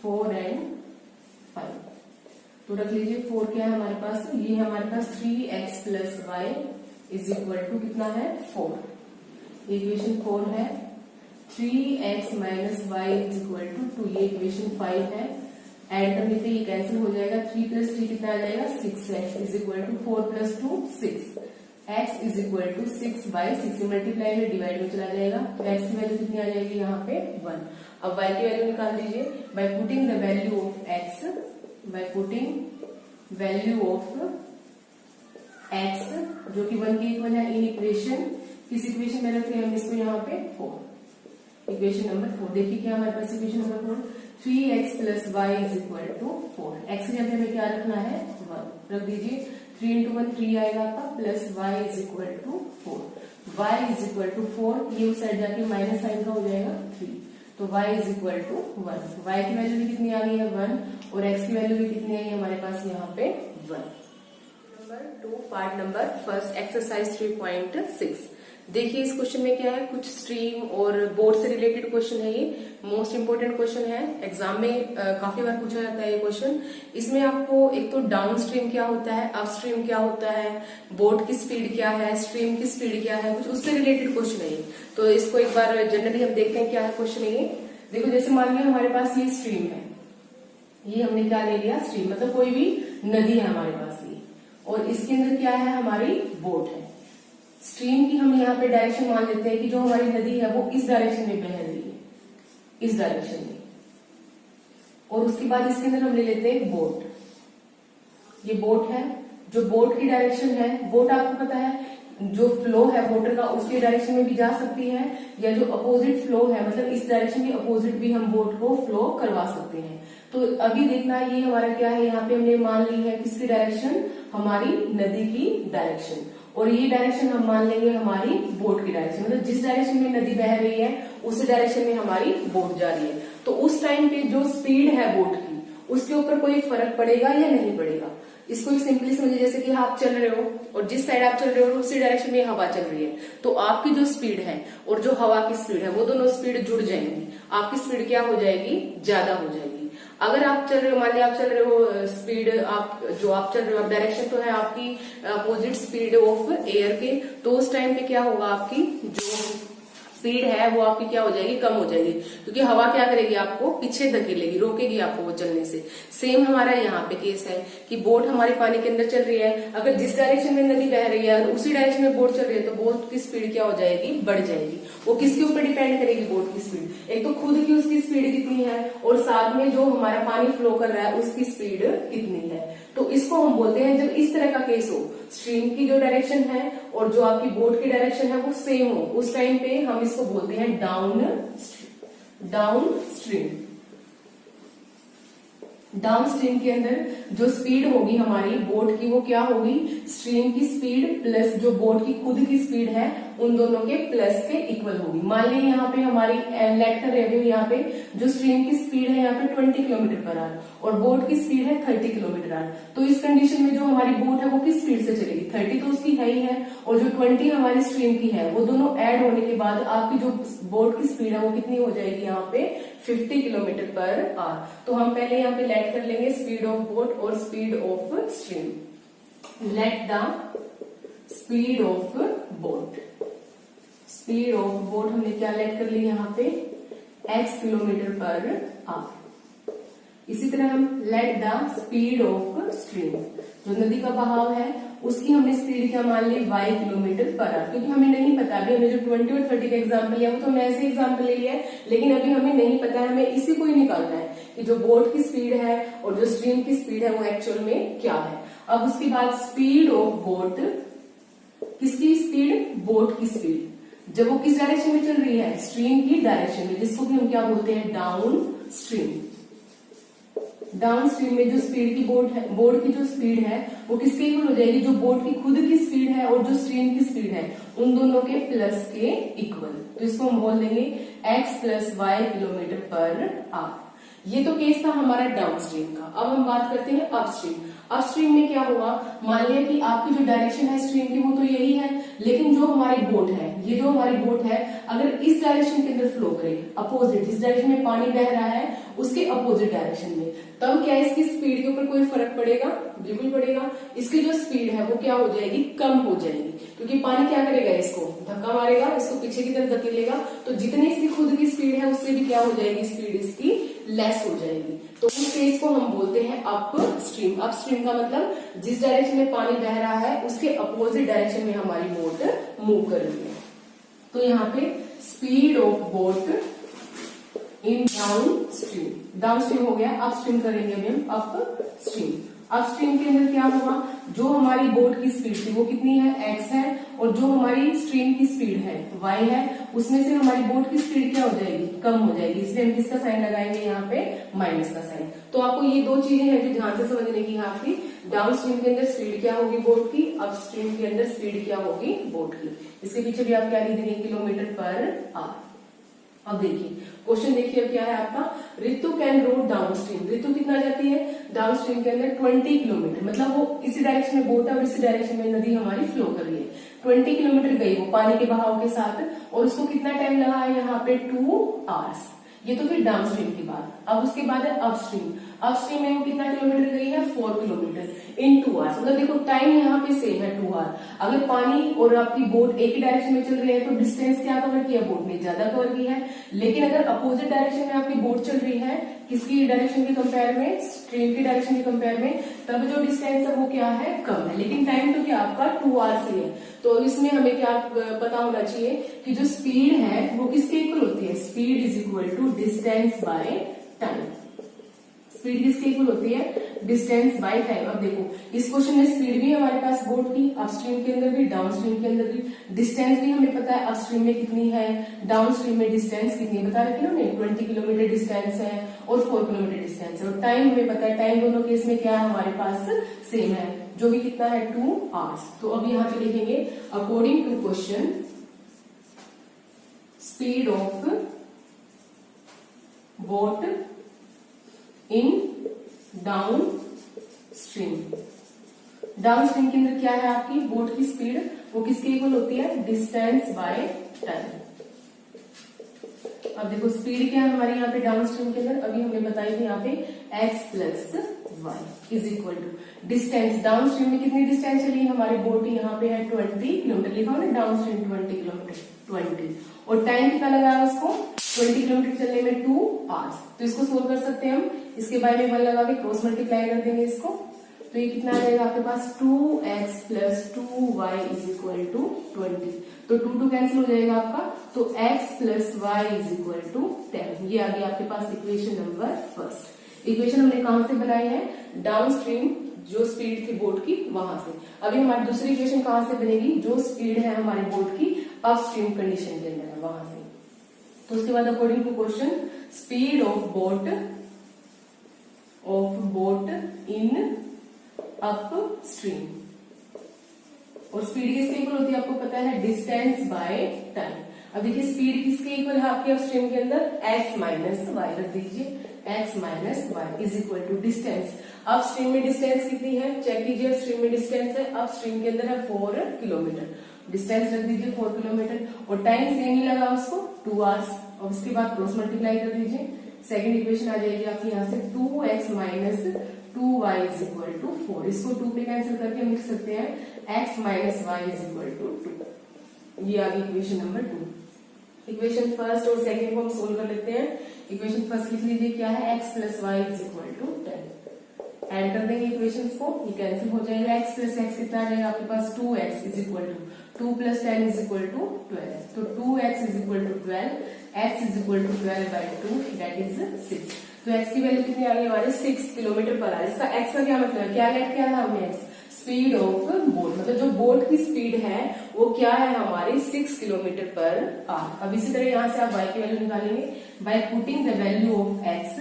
4 एंड 5। तो रख लीजिए 4 क्या है हमारे पास, ये है हमारे पास 3x plus Y is equal to कितना है 4। इक्वेशन 4 है। 3x minus y is equal to 2, ये इक्वेशन 5 है। ऐड करने पे ये कैंसिल हो जाएगा, 3 + 3 कितना आ जाएगा 6x is equal to 4 + 2 6। x is equal to 6/6 multiply में डिवाइड में चला जाएगा, तो x की वैल्यू कितनी आ जाएगी यहाँ पे 1। अब y की वैल्यू निकाल दीजिए by putting the value of x, bye putting value of x जो कि 1 के इक्वल है इन इक्वेशन। किस इक्वेशन में रखते हैं हम इसको यहाँ पे 4, इक्वेशन नंबर 4। देखिए क्या हमारे पास equation number 4, 3x plus Y is equal to 4। x की जगह में क्या रखना है 1, रख दीजिए। 3 × 1 3 आएगा आपका, plus y is equal to 4। y is equal to 4, ये उस साइड जाके माइनस साइन का हो जाएगा 3, तो y is equal to 1। y की वैल्यू भी कितनी आ गई है 1, और x की वैल्यू भी कितनी आई है हमारे पास यहाँ पे 1। Number 2 part number first exercise 3.6। देखिए इस क्वेश्चन में क्या है, कुछ स्ट्रीम और बोर्ड से रिलेटेड क्वेश्चन है। ये मोस्ट इंपोर्टेंट क्वेश्चन है, एग्जाम में काफी बार पूछा जाता है ये क्वेश्चन। इसमें आपको एक तो डाउन स्ट्रीम क्या होता है, अप स्ट्रीम क्या होता है, बोर्ड की स्पीड क्या है, स्ट्रीम की स्पीड क्या है, कुछ उससे रिलेटेड क्वेश्चन है ये। तो इसको एक बार जनरली हम देखते हैं क्या है क्वेश्चन ये। देखो जैसे मान लिया हमारे पास ये स्ट्रीम है, ये हमने क्या ले लिया स्ट्रीम, मतलब कोई भी नदी है हमारे पास ये, और इसके अंदर क्या है हमारी बोट है। स्ट्रीम की हम यहाँ पे डायरेक्शन मान लेते हैं कि जो हमारी नदी है वो इस डायरेक्शन में बह रही है, इस डायरेक्शन में, और उसके बाद इसके अंदर हम ले लेते हैं बोट। ये बोट है, जो बोट की डायरेक्शन है, बोट आपको पता है जो फ्लो है वाटर का उसके डायरेक्शन में भी जा सकती है, या जो अपोजिट फ्लो है मतलब इस डायरेक्शन के अपोजिट भी हम बोट को फ्लो करवा सकते हैं। तो अभी देखना ये हमारा क्या है, यहाँ पे हमने मान ली है किसकी डायरेक्शन, हमारी नदी की डायरेक्शन, और ये डायरेक्शन हम मान लेंगे हमारी बोट की डायरेक्शन, मतलब जिस डायरेक्शन में नदी बह रही है उस डायरेक्शन में हमारी बोट जा रही है। तो उस टाइम पे जो स्पीड है बोट की उसके ऊपर कोई फर्क पड़ेगा या नहीं पड़ेगा। इसको एक सिंपली समझिए, जैसे कि आप चल रहे हो और जिस साइड आप चल रहे हो उसी डायरेक्शन में हवा चल रही है, तो आपकी जो स्पीड है और जो हवा की स्पीड है वो दोनों स्पीड जुड़ जाएंगी, आपकी स्पीड क्या हो जाएगी, ज्यादा हो जाएगी। अगर आप चल रहे हो, मान लिया आप चल रहे हो स्पीड, आप जो आप चल रहे हो, आप डायरेक्शन तो है आपकी अपोजिट स्पीड ऑफ एयर के, तो उस टाइम पे क्या होगा, आपकी जो स्पीड है वो आपकी क्या हो जाएगी, कम हो जाएगी, क्योंकि हवा क्या करेगी, आपको पीछे धकेलेगी, रोकेगी आपको वो चलने से। सेम हमारा यहाँ पे केस है कि बोट हमारे पानी के अंदर चल रही है, अगर जिस डायरेक्शन में नदी बह रही है उसी डायरेक्शन में बोट चल रही है तो बोट की स्पीड क्या हो जाएगी, बढ़ जाएगी। वो किसके ऊपर डिपेंड करेगी, बोट की स्पीड, एक तो खुद की उसकी स्पीड कितनी है और साथ में जो हमारा पानी फ्लो कर रहा है उसकी स्पीड कितनी है। तो इसको हम बोलते हैं, जब इस तरह का केस हो, स्ट्रीम की जो डायरेक्शन है और जो आपकी बोट की डायरेक्शन है वो सेम हो, उस टाइम पे हम इसको बोलते हैं डाउन स्ट्रीम। डाउन स्ट्रीम के अंदर जो स्पीड होगी हमारी बोट की वो क्या होगी, स्ट्रीम की स्पीड प्लस जो बोट की खुद की स्पीड है उन दोनों के प्लस के इक्वल होगी। मान लीजिए यहाँ पे हमारी लेट कर रहे हैं, यहाँ पे जो स्ट्रीम की स्पीड है यहाँ पे 20 किलोमीटर पर आवर और बोट की स्पीड है 30 किलोमीटर आवर। तो इस कंडीशन में जो हमारी बोट है वो किस स्पीड से चलेगी, 30 तो उसकी है ही है, और जो 20 हमारी स्ट्रीम की है वो दोनों ऐड होने के बाद आपकी जो बोट की स्पीड है वो कितनी हो जाएगी, यहाँ पे 50 किलोमीटर पर आवर। तो हम पहले यहाँ पे लेट कर लेंगे स्पीड ऑफ बोट और speed of stream. Let the speed of boat, speed of boat हमने क्या लेट कर ली यहाँ पे, x किलोमीटर पर आवर। इसी तरह हम let the speed of stream, जो नदी का बहाव है उसकी हमने स्पीड क्या मान ली, y किलोमीटर पर आवर, क्योंकि हमें नहीं पता, अभी हमने जो 20 और 30 का एग्जाम्पल लिया वो तो हमने ऐसे एग्जाम्पल ले लिया है, लेकिन अभी हमें नहीं पता है, हमें इसी को ही निकालना है कि जो बोट की स्पीड है और जो स्ट्रीम की स्पीड है वो एक्चुअल में क्या है। अब उसके बाद स्पीड ऑफ बोट, किसकी स्पीड, बोट की स्पीड, जब वो किस डायरेक्शन में चल रही है, स्ट्रीम की डायरेक्शन में, जिसको भी हम क्या बोलते हैं, डाउन स्ट्रीम। डाउन स्ट्रीम में जो स्पीड की बोट है, बोट की जो स्पीड है वो किसके इक्वल हो जाएगी, जो बोट की खुद की स्पीड है और जो स्ट्रीम की स्पीड है उन दोनों के प्लस के इक्वल। तो इसको हम बोल देंगे x plus y kilometre per hour. ये तो केस था हमारा डाउन स्ट्रीम का। अब हम बात करते हैं अपस्ट्रीम। अपस्ट्रीम में क्या होगा, मान लिया कि आपकी जो डायरेक्शन है स्ट्रीम की वो तो यही है, लेकिन जो हमारी बोट है, ये जो हमारी बोट है अगर इस डायरेक्शन के अंदर फ्लो करे, अपोजिट, जिस डायरेक्शन में पानी बह रहा है उसके अपोजिट डायरेक्शन में, तब क्या इसकी स्पीड के ऊपर कोई फर्क पड़ेगा, बिल्कुल पड़ेगा। इसकी जो स्पीड है वो क्या हो जाएगी, कम हो जाएगी, क्योंकि पानी क्या करेगा, इसको धक्का मारेगा, इसको पीछे की तरफ धकेलेगा, तो जितनी इसकी खुद की स्पीड है उससे भी क्या हो जाएगी, स्पीड इसकी लेस हो जाएगी। तो उस केस को हम बोलते हैं अप स्ट्रीम। अप स्ट्रीम का मतलब जिस डायरेक्शन में पानी बह रहा है उसके अपोजिट डायरेक्शन में हमारी बोट मूव कर रही है। तो यहाँ पे speed of boat in down stream, down stream हो गया, अप स्ट्रीम करेंगे अभी हम अप स्ट्रीम। अप स्ट्रीम के अंदर क्या होगा, जो हमारी बोट की स्पीड थी वो कितनी है, x है, और जो हमारी स्ट्रीम की स्पीड है y है, उसमें से हमारी बोट की स्पीड क्या हो जाएगी, कम हो जाएगी, इसलिए हम किसका साइन लगाएंगे यहाँ पे, माइनस का साइन। तो आपको ये दो चीजें हैं जो ध्यान से समझने की है आपकी, डाउन स्ट्रीम के अंदर स्पीड क्या होगी बोट की, अप स्ट्रीम के अंदर स्पीड क्या होगी बोट की। इसके पीछे भी आप क्या लिख देंगे, किलोमीटर पर आवर। अब देखिए क्वेश्चन, देखिए अब क्या है आपका, Ritu can road down stream. Ritu कितना जाती है डाउन स्ट्रीम के अंदर, 20 किलोमीटर, मतलब वो इसी डायरेक्शन में बोट है और इसी डायरेक्शन में नदी हमारी फ्लो कर रही है। 20 किलोमीटर गई वो पानी के बहाव के साथ, और उसको कितना टाइम लगा है यहाँ पे, 2 आवर्स। ये तो फिर डाउन स्ट्रीम की बात। अब उसके बाद है अपस्ट्रीम। अपस्ट्रीम में वो कितना किलोमीटर गई है, 4 किलोमीटर इन 2 आवर्स। मतलब देखो टाइम यहाँ पे सेम है 2 आवर। अगर पानी और आपकी बोट एक ही डायरेक्शन में चल रही है तो डिस्टेंस क्या कवर किया, बोट ने ज्यादा कवर की है। लेकिन अगर अपोजिट डायरेक्शन में आपकी बोट चल रही है, किसकी डायरेक्शन के कंपेयर में, स्ट्रीम की डायरेक्शन के कंपेयर में, तब जो डिस्टेंस है वो क्या है, कम है। लेकिन टाइम तो क्या आपका 2 आवर्स ही है। तो इसमें हमें क्या पता होना चाहिए कि जो स्पीड है वो किसके इक्वल होती है, speed is equal to distance by time. Speed किसके इक्वल होती है, डिस्टेंस बाय टाइम। अब देखो इस क्वेश्चन में स्पीड भी हमारे पास बोट की, अपस्ट्रीम के अंदर भी डाउन स्ट्रीम के अंदर भी। डिस्टेंस भी हमें पता है अपस्ट्रीम में कितनी है, डाउन स्ट्रीम में डिस्टेंस कितनी है, बता रखे ना हमने, 20 किलोमीटर डिस्टेंस है और 4 किलोमीटर डिस्टेंस है। और टाइम हमें पता है, टाइम दोनों केस में क्या है हमारे पास, सेम है, जो भी कितना है 2 आवर्स। तो अब यहाँ पे लिखेंगे according to question speed of boat in down stream. Down stream के अंदर क्या है आपकी बोट की स्पीड, वो किसके इक्वल होती है, डिस्टेंस बाय टाइम। अब देखो स्पीड क्या है हमारी यहाँ पे डाउन स्ट्रीम के अंदर, अभी हमने बताई थी यहाँ पे x plus Y is equal to distance. Down stream में कितनी डिस्टेंस चली है हमारी बोट, यहाँ पे है 20 किलोमीटर, लिखा हो ना डाउन स्ट्रीम 20 किलोमीटर 20, और टाइम कितना लगा है उसको 20 किलोमीटर चलने में 2 आवर्स। तो इसको सोल्व कर सकते हैं हम, इसके बारे में 1 लगा के क्रॉस मल्टीप्लाई कर देंगे इसको, तो ये कितना आ जाएगा आपके पास 2x plus 2y is equal to 20। तो 2 कैंसिल हो जाएगा आपका, तो x plus y is equal to 10। ये आ गया आपके पास इक्वेशन नंबर फर्स्ट। इक्वेशन हमने कहां से बनाई है, डाउन स्ट्रीम जो स्पीड थी बोट की वहां से। अभी हमारी दूसरी इक्वेशन कहां से बनेगी, जो स्पीड है हमारे बोट की अपस्ट्रीम कंडीशन के अंदर है वहां से। तो उसके बाद according to question speed of boat in up stream, और स्पीड किसके इक्वल होती है आपको पता है, डिस्टेंस बाय टाइम। अब देखिए स्पीड किसके इक्वल है आपके अपस्ट्रीम के अंदर, x माइनस वाई रख दीजिए, x minus y is equal to distance. Upstream में डिस्टेंस कितनी है चेक कीजिए, अपस्ट्रीम में डिस्टेंस है, अपस्ट्रीम के अंदर है 4 किलोमीटर, डिस्टेंस रख दीजिए 4 किलोमीटर, और टाइम सेम ही लगा उसको 2 आवर्स। और उसके बाद क्रॉस मल्टीप्लाई कर दीजिए, सेकंड इक्वेशन आ जाएगी आपकी यहाँ से 2x minus 2y is equal to 4। इसको 2 पे कैंसिल करके हम लिख सकते हैं x minus y is equal to 2। ये आ गई इक्वेशन नंबर 2। इक्वेशन फर्स्ट और सेकंड को हम सोल्व कर लेते हैं। इक्वेशन फर्स्ट लिख लीजिए क्या है, x plus Y is equal to 10। Add कर देंगे इक्वेशन को, ये कैंसिल हो जाएगा, x प्लस x कितना आ जाएगा आपके पास 2x is equal to 2 plus 10 is equal to 12। तो 2x is equal to 12, x is equal to 12 by 2 that is 6। तो x की वैल्यू कितनी आ गई हमारे 6 किलोमीटर पर आवर। इसका x का क्या मतलब है, क्या लेट किया है हमने, स्पीड ऑफ बोट, मतलब जो बोट की स्पीड है वो क्या है हमारी 6 किलोमीटर पर आवर। अब इसी तरह यहाँ से आप y की वैल्यू निकालेंगे by putting the value of x,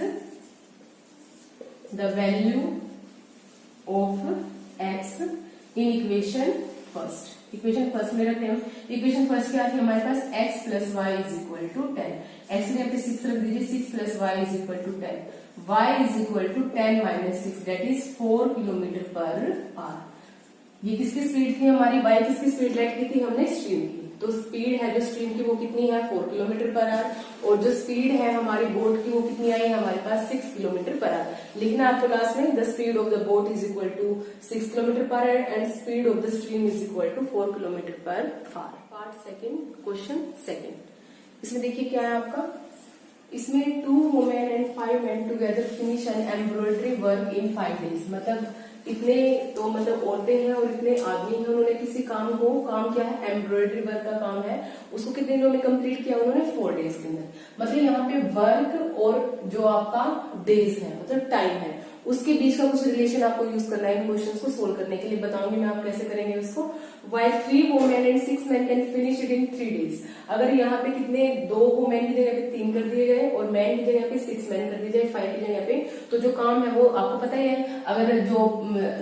the value of x in equation first. Equation first में रखते हैं, इक्वेशन फर्स्ट क्या थी हमारे पास, x plus Y is equal to 10, x में पे 6 रख दीजिए, 6 plus Y is equal to 10, y is equal to 10 minus 6 that is 4 kilometre per hour. ये किसकी स्पीड थी हमारी, y किसकी स्पीड लेट की थी हमने, स्ट्रीम की। तो स्पीड है जो स्ट्रीम की वो कितनी है 4 किलोमीटर पर आवर, और जो स्पीड है हमारी बोट की वो कितनी आई हमारे पास 6 किलोमीटर पर आवर। लिखना आपको लास्ट में, the speed of the boat is equal to 6 kilometre per hour and speed of the stream is equal to 4 kilometre per hour. Part second, question second. इसमें देखिए क्या है आपका, इसमें 2 women and 5 men together finish an embroidery work in 5 days। मतलब इतने तो मतलब औरतें हैं और इतने आदमी हैं, उन्होंने किसी काम को, काम क्या है एम्ब्रॉयडरी वर्क का काम है, उसको कितने दिनों में कंप्लीट किया उन्होंने 4 days के अंदर। मतलब यहाँ पे वर्क और जो आपका डेज है मतलब टाइम है उसके बीच का कुछ रिलेशन आपको यूज करना है इन क्वेश्चंस को सोल्व करने के लिए। बताऊंगी मैं आप कैसे करेंगे उसको। While 3 women and 6 men can finish it in 3 days। अगर यहाँ पे कितने 2 वुमेन की जगह पे 3 कर दिए जाए और मैन की जगह पे 6 मैन कर दिए जाए 5 की जगह पे, तो जो काम है वो आपको पता ही है, अगर जो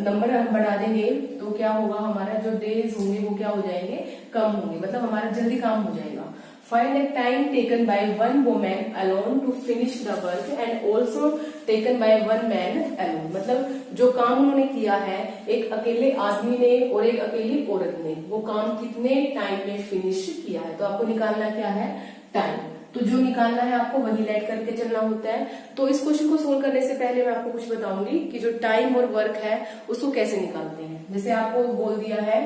नंबर हम बढ़ा देंगे तो क्या होगा, हमारा जो डेज होंगे वो क्या हो जाएंगे, कम होंगे, मतलब हमारा जल्दी काम हो जाएगा। Find the time taken by one woman alone to finish the work and also taken by one man alone। मतलब जो काम उन्होंने किया है एक अकेले आदमी ने और एक अकेली औरत ने, वो काम कितने टाइम में फिनिश किया है। तो आपको निकालना क्या है, टाइम। तो जो निकालना है आपको वही लेट करके चलना होता है। तो इस क्वेश्चन को सोल्व करने से पहले मैं आपको कुछ बताऊंगी कि जो टाइम और वर्क है उसको कैसे निकालते हैं। जैसे आपको बोल दिया है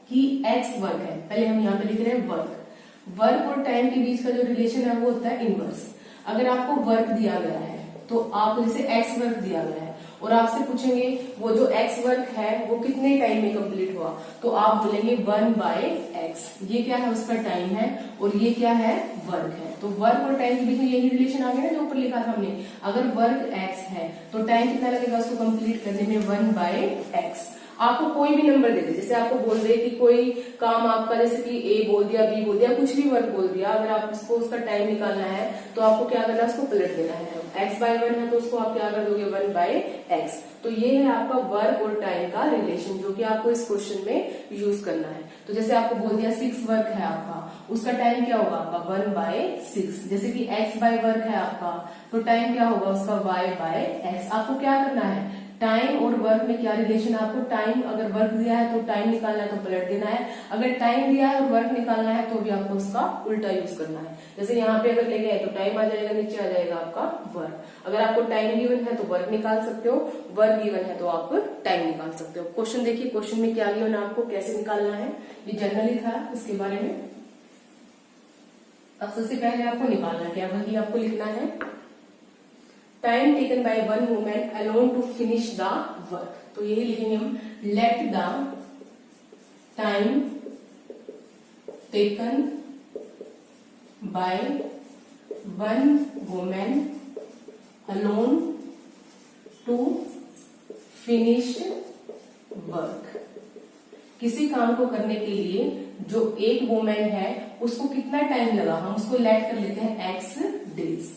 कि x वर्क है, पहले हम यहाँ पे लिख रहे हैं वर्क और टाइम के बीच का जो रिलेशन है वो होता है इनवर्स। अगर आपको वर्क दिया गया है तो आपको जैसे x वर्क दिया गया है और आपसे पूछेंगे वो जो x वर्क है वो कितने टाइम में कंप्लीट हुआ, तो आप बोलेंगे 1/x। ये क्या है, उसका टाइम है और ये क्या है, वर्क है। तो वर्क और टाइम के बीच में यही रिलेशन आ गया ना जो ऊपर लिखा था हमने। अगर वर्क x है तो टाइम कितना लगेगा उसको कंप्लीट करने में, 1/x। आपको कोई भी नंबर दे दे, जैसे आपको बोल दे कि कोई काम आपका जैसे कि ए बोल दिया, बी बोल दिया, कुछ भी वर्क बोल दिया, अगर आप इसको उसका टाइम निकालना है तो आपको क्या करना है, उसको पलट देना है। x/1 है तो उसको आप क्या कर दोगे, 1/x। तो ये है आपका वर्क और टाइम का रिलेशन जो कि आपको इस क्वेश्चन में यूज करना है। तो जैसे आपको बोल दिया 6 वर्क है आपका, उसका टाइम क्या होगा आपका 1/6। जैसे कि x/वर्क है आपका तो टाइम क्या होगा उसका y/x। आपको क्या करना है, टाइम और वर्क में क्या रिलेशन है, आपको टाइम अगर वर्क दिया है तो टाइम निकालना है तो पलट देना है, अगर टाइम दिया है और वर्क निकालना है तो भी आपको उसका उल्टा यूज करना है। जैसे यहाँ पे अगर लेके आए तो टाइम आ जाएगा, नीचे आ जाएगा आपका वर्क। अगर आपको टाइम गिवन है तो वर्क निकाल सकते हो, वर्क गिवन है तो आप टाइम निकाल सकते हो। क्वेश्चन देखिए, क्वेश्चन में क्या गिवन है, आपको कैसे निकालना है, ये जनरली था इसके बारे में। अब सबसे पहले आपको निकालना क्या, वही आपको लिखना है, time taken by one woman alone to finish the work. तो यही लिखेंगे हम, let the time taken by one woman alone to finish work. किसी काम को करने के लिए जो एक वुमेन है उसको कितना टाइम लगा, हम उसको लेट कर लेते हैं x डेज।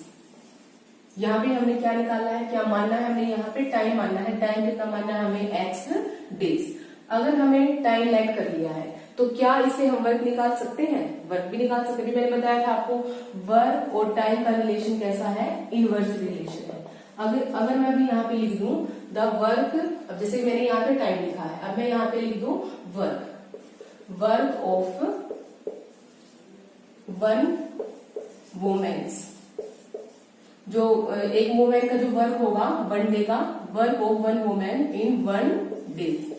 यहाँ पे हमने क्या निकालना है, क्या मानना है, हमें यहाँ पे टाइम मानना है। टाइम कितना मानना है हमें, x डेज। अगर हमें टाइम लेट कर लिया है तो क्या इससे हम वर्क निकाल सकते हैं, वर्क भी निकाल सकते हैं। मैंने बताया था आपको वर्क और टाइम का रिलेशन कैसा है, इनवर्स रिलेशन है। अगर मैं अभी यहाँ पे लिख दूं द वर्क, अब जैसे मैंने यहाँ पे टाइम लिखा है, अब मैं यहाँ पे लिख दूं वर्क ऑफ वन वुमेन्स। जो एक वुमेन का जो वर्क होगा 1 डे का, work of one women in 1 days.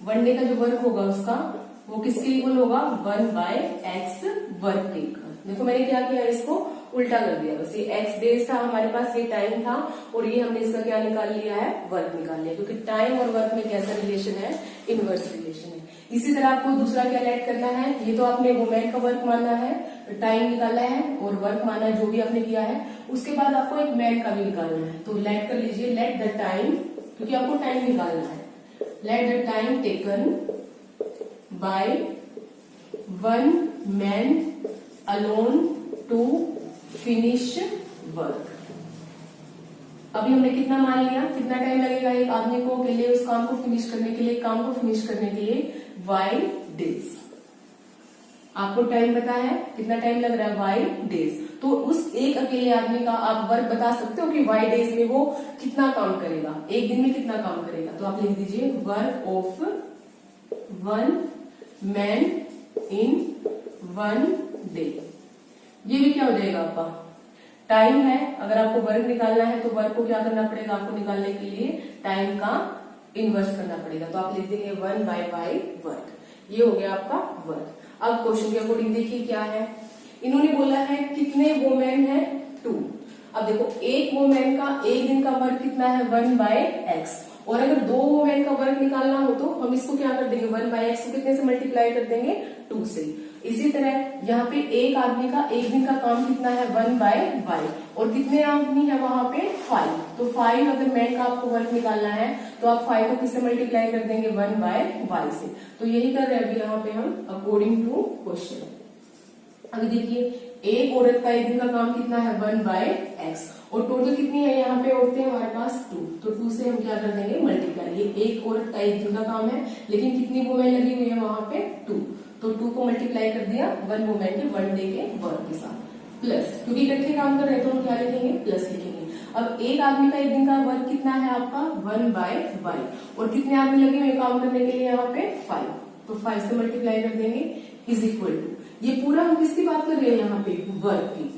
1 day का जो वर्क होगा उसका वो किसके इक्वल होगा, 1/x वर्क के इक्वल। देखो मैंने क्या किया, इसको उल्टा कर दिया, बस ये x डेज था हमारे पास, ये टाइम था और ये हमने इसका क्या निकाल लिया है, वर्क निकाल लिया। क्योंकि टाइम और वर्क में कैसा रिलेशन है, इनवर्स रिलेशन है। इसी तरह आपको दूसरा क्या लेट करना है, ये तो आपने वुमेन का वर्क मानना है, टाइम निकाला है और वर्क माना है जो भी आपने किया है। उसके बाद आपको एक मैन का भी निकालना है, तो लेट कर लीजिए, लेट द टाइम, क्योंकि आपको टाइम निकालना है, let the time taken by one man alone to finish work. अभी हमने कितना मान लिया, कितना टाइम लगेगा एक आदमी को के लिए उस काम को फिनिश करने के लिए, काम को फिनिश करने के लिए y डेज। आपको टाइम पता है कितना टाइम लग रहा है, y डेज। तो उस एक अकेले आदमी का आप वर्क बता सकते हो कि y डेज में वो कितना काम करेगा, एक दिन में कितना काम करेगा। तो आप लिख दीजिए work of one man in 1 day. ये भी क्या हो जाएगा आपका, टाइम है। अगर आपको वर्क निकालना है तो वर्क को क्या करना पड़ेगा, आपको निकालने के लिए टाइम का इनवर्स करना पड़ेगा। तो आप लिख देंगे 1/y वर्क। ये हो गया आपका वर्क। अब क्वेश्चन के अकॉर्डिंग देखिए क्या है, इन्होंने बोला है कितने वुमेन है, 2। अब देखो एक वुमेन का एक दिन का वर्क कितना है, 1/x। और अगर 2 वुमेन का वर्क निकालना हो तो हम इसको क्या कर देंगे, 1/x को कितने से मल्टीप्लाई कर देंगे, 2 से। इसी तरह यहाँ पे एक आदमी का एक दिन का काम कितना है, 1/y। और कितने आदमी है वहां पे, 5। तो 5 अगर मैन का आपको वर्क निकालना है तो आप 5 को किससे मल्टीप्लाई कर देंगे, 1/y से। तो यही कर रहे हैं अभी यहाँ पे हम अकॉर्डिंग टू क्वेश्चन। अभी देखिए एक औरत का एक दिन का काम कितना है, 1/x। और टोटल कितनी है यहाँ पे औरतें हमारे पास, 2। तो 2 से हम क्या कर देंगे, मल्टीप्लाई। ये एक औरत का एक दिन का काम है लेकिन कितनी वुमेन लगी हुई है वहां पे, 2। तो 2 को मल्टीप्लाई कर दिया 1 वुमेन के 1 डे के वर्क के साथ, प्लस, क्योंकि इकट्ठे काम कर रहे हैं तो हम क्या लिखेंगे, प्लस लिखेंगे। अब एक आदमी का एक दिन का वर्क कितना है आपका, 1/y। और कितने आदमी लगे हुए काम करने के लिए यहाँ पे, 5। तो 5 से मल्टीप्लाई कर देंगे इज इक्वल टू, ये पूरा हम किसकी बात कर रहे हैं यहाँ पे, वर्क की।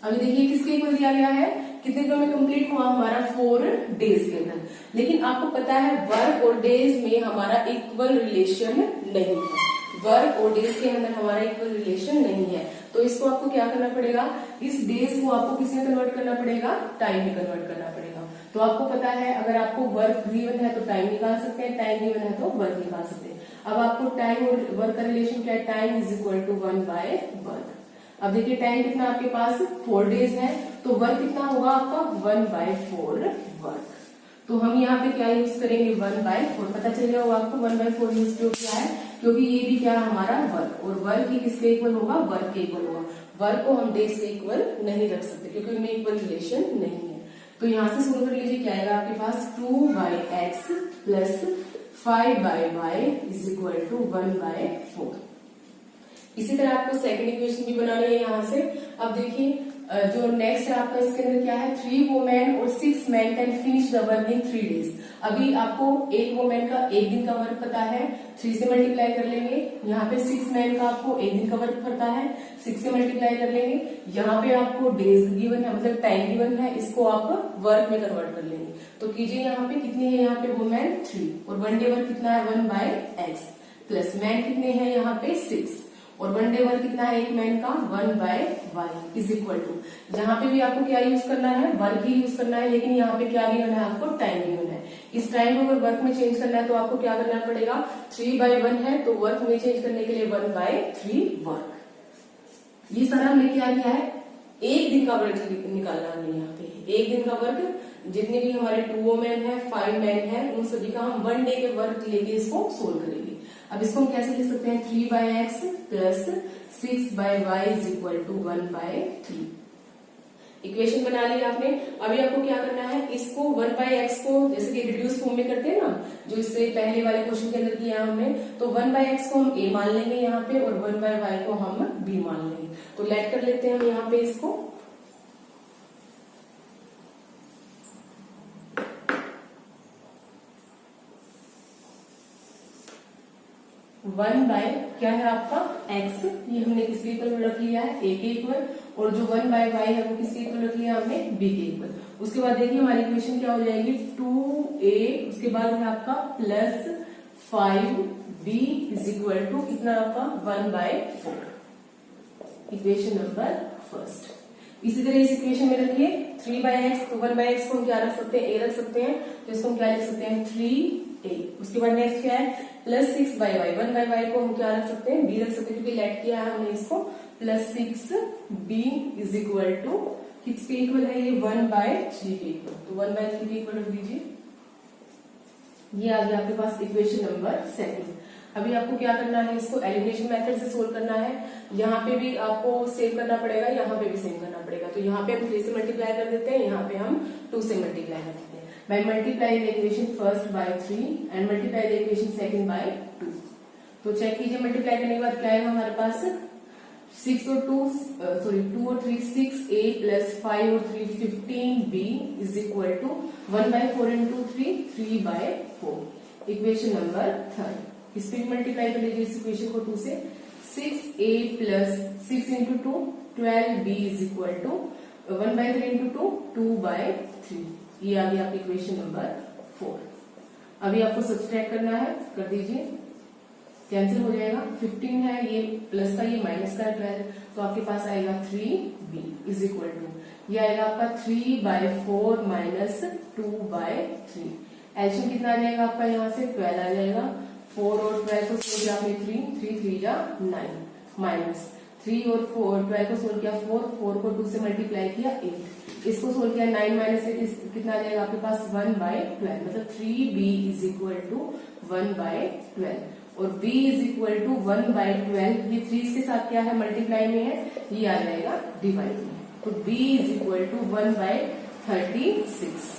अभी देखिए किसके इक्वल दिया गया है, कितने दिनों में कंप्लीट हुआ हमारा, 4 डेज के अंदर। लेकिन आपको पता है वर्क और डेज में हमारा इक्वल रिलेशन नहीं है, वर्क और डेज के अंदर हमारा इक्वल रिलेशन नहीं है। तो इसको आपको क्या करना पड़ेगा, इस डेज को आपको किस में कन्वर्ट करना पड़ेगा, टाइम में कन्वर्ट करना पड़ेगा। तो आपको पता है अगर आपको वर्क गिवन है तो टाइम निकाल सकते हैं, टाइम गिवन है तो वर्क निकाल सकते हैं। अब आपको टाइम और वर्क का रिलेशन क्या है, time is equal to 1 by work. अब देखिए टाइम कितना आपके पास 4 डेज है, तो वर्क कितना होगा आपका 1 बाय 4 वर्क। तो हम यहाँ पे क्या यूज करेंगे, 1 बाय 4। पता चल गया होगा आपको 1 बाय 4 यूज क्यों किया है, क्योंकि ये भी क्या है हमारा वर्क, और वर्क ही किसके इक्वल होगा, वर्क के इक्वल होगा। वर्क को हम डेज के इक्वल नहीं रख सकते क्योंकि उनमें इक्वल रिलेशन नहीं है। तो यहाँ से सोल्व कर लीजिए, क्या आएगा आपके पास 2 by x plus 5 by Y is equal to 1 by 4। इसी तरह आपको सेकंड इक्वेशन भी बनानी है यहाँ से। अब देखिए जो नेक्स्ट है आपका, इसके अंदर क्या है, 3 वुमेन और 6 man can finish the work in 3 days. अभी आपको एक वुमेन का एक दिन का वर्क पता है, 3 से मल्टीप्लाई कर लेंगे। यहाँ पे 6 मैन का आपको एक दिन का वर्क पता है, 6 से मल्टीप्लाई कर लेंगे। यहाँ पे आपको डेज गिवन है, मतलब टाइम गिवन है, इसको आप वर्क में कन्वर्ट कर लेंगे। तो कीजिए यहाँ पे कितने हैं, यहाँ पे वुमेन 3 और 1 डे वर्क कितना है 1 बाय एक्स, प्लस मैन कितने हैं यहाँ पे 6 और 1 डे वर्क कितना है एक मैन का 1 by Y is equal to, जहां पे भी आपको क्या यूज करना है, वर्क ही यूज करना है। लेकिन यहाँ पे क्या गिवन है आपको, टाइम गिवन है। इस टाइम को अगर वर्क में चेंज करना है तो आपको क्या करना पड़ेगा, 3 बाय 1 है तो वर्क में चेंज करने के लिए 1 बाय 3 वर्क। ये सारा हमने क्या किया है, एक दिन का वर्क निकालना हमने यहाँ पे, एक दिन का वर्क। जितने भी हमारे 2 वुमेन है 5 मैन है, उन सभी का हम 1 डे के वर्क लेके इसको सोल्व करेंगे। अब इसको हम कैसे लिख सकते हैं, 3 by x plus 6 by Y is equal to 1 by 3। Equation बना ली आपने। अभी आपको क्या करना है, इसको 1 बाय एक्स को जैसे कि रिड्यूस फॉर्म में करते हैं ना, जो इससे पहले वाले क्वेश्चन के अंदर किया हमने, तो 1 बाय एक्स को हम ए मान लेंगे यहाँ पे और 1 बाय वाई को हम बी मान लेंगे। तो लेट कर लेते हैं हम यहाँ पे इसको। 1 बाय क्या है आपका x, ये हमने किसके इक्वल रख लिया है, a के इक्वल, और जो 1 बाय y है वो किसके इक्वल रख लिया हमने, b के इक्वल। उसके बाद देखिए हमारी इक्वेशन क्या हो जाएगी, 2a, उसके बाद है आपका plus 5b is equal to कितना आपका 1 बाय 4। Equation number first. इसी तरह इस इक्वेशन में रखिए 3 बाय एक्स, तो 1 बाय एक्स को हम क्या रख सकते हैं, a रख सकते हैं, तो इसको हम क्या लिख सकते हैं 3a। उसके बाद नेक्स्ट क्या है, plus 6 by y, 1 by y को हम क्या रख सकते हैं, b रख सकते हैं, क्योंकि लेट किया है हमने इसको, plus 6b is equal to किसके इक्वल है ये 1 बाय 3 के इक्वल। तो 1 बाय 3 के इक्वल रख दीजिए। ये आ गया आपके पास इक्वेशन नंबर सेकंड। अभी आपको क्या करना है, इसको एलिमिनेशन मेथड से सोल्व करना है। यहाँ पे भी आपको सेम करना पड़ेगा, यहाँ पे भी सेम करना पड़ेगा। तो यहाँ पे हम 3 से मल्टीप्लाई कर देते हैं, यहाँ पे हम 2 से मल्टीप्लाई कर देते हैं। By multiplying the equation first by 3 and multiply the equation second by 2. तो चेक कीजिए, मल्टीप्लाई करने के बाद क्या आएगा हमारे पास, 2 और 3 6a प्लस 5 और 3 15b is equal to 1 by 4 into 3 by 4। Equation number third. इस पर मल्टीप्लाई कर लीजिए इस इक्वेशन को 2 से, 6a plus 6 into 2 12b is equal to 1 by 3 into 2 by 3। ये आ गया आपकी इक्वेशन नंबर 4। अभी आपको सब्सट्रैक्ट करना है, कर दीजिए, कैंसिल हो जाएगा। 15 है, ये प्लस का, ये माइनस का 12, तो आपके पास आएगा 3b इज इक्वल टू, ये आएगा आपका 3 बाय 4 माइनस 2 बाय 3। एल्शियम कितना आ जाएगा आपका, यहाँ से 12 आ जाएगा। 4 और 12 को सोल्व किया आपने 3 3 जा 9, माइनस 3 और 4 12 को सोल्व किया 4 को 2 से मल्टीप्लाई किया 8, इसको सोल्व किया 9 माइनस 8 कितना आ जाएगा आपके पास 1 बाय 12, मतलब 3b is equal to 1 by 12 और b is equal to 1 by 12। ये 3 के साथ क्या है, मल्टीप्लाई में है, ये आ जाएगा डिवाइड में, तो b is equal to 1 by 36।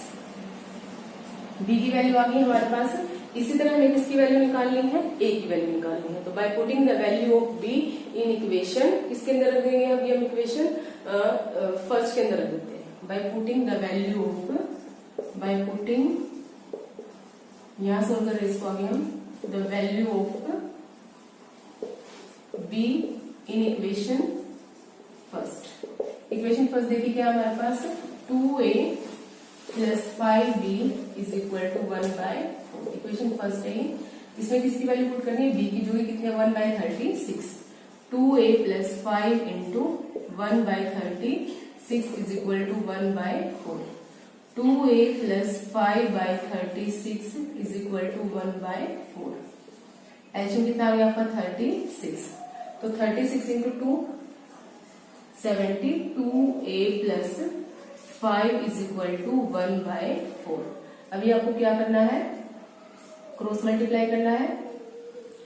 b की वैल्यू आ गई हमारे पास। इसी तरह हमें किसकी वैल्यू निकालनी है, a की वैल्यू निकालनी है। तो bye putting the value of b in equation, किसके अंदर रख देंगे अभी हम इक्वेशन फर्स्ट के अंदर रख देते हैं। By putting the value of, by putting, यहाँ सोल्व कर रहे इसको आगे हम, the value of b in equation first. Equation first देखिए क्या हमारे पास 2a plus 5b is equal to 1/4। Equation first है। इसमें किसकी वैल्यू पुट करनी है, b की, जो कि कितनी है 1/36। 2a plus 5 into 1/36 is equal to 1/4। 2a plus 5/36 is equal to 1/4। LCM कितना आ गया आपका 36। तो 36 into 2 72a plus 5 is equal to 1/4। अभी आपको क्या करना है, क्रॉस मल्टीप्लाई करना है।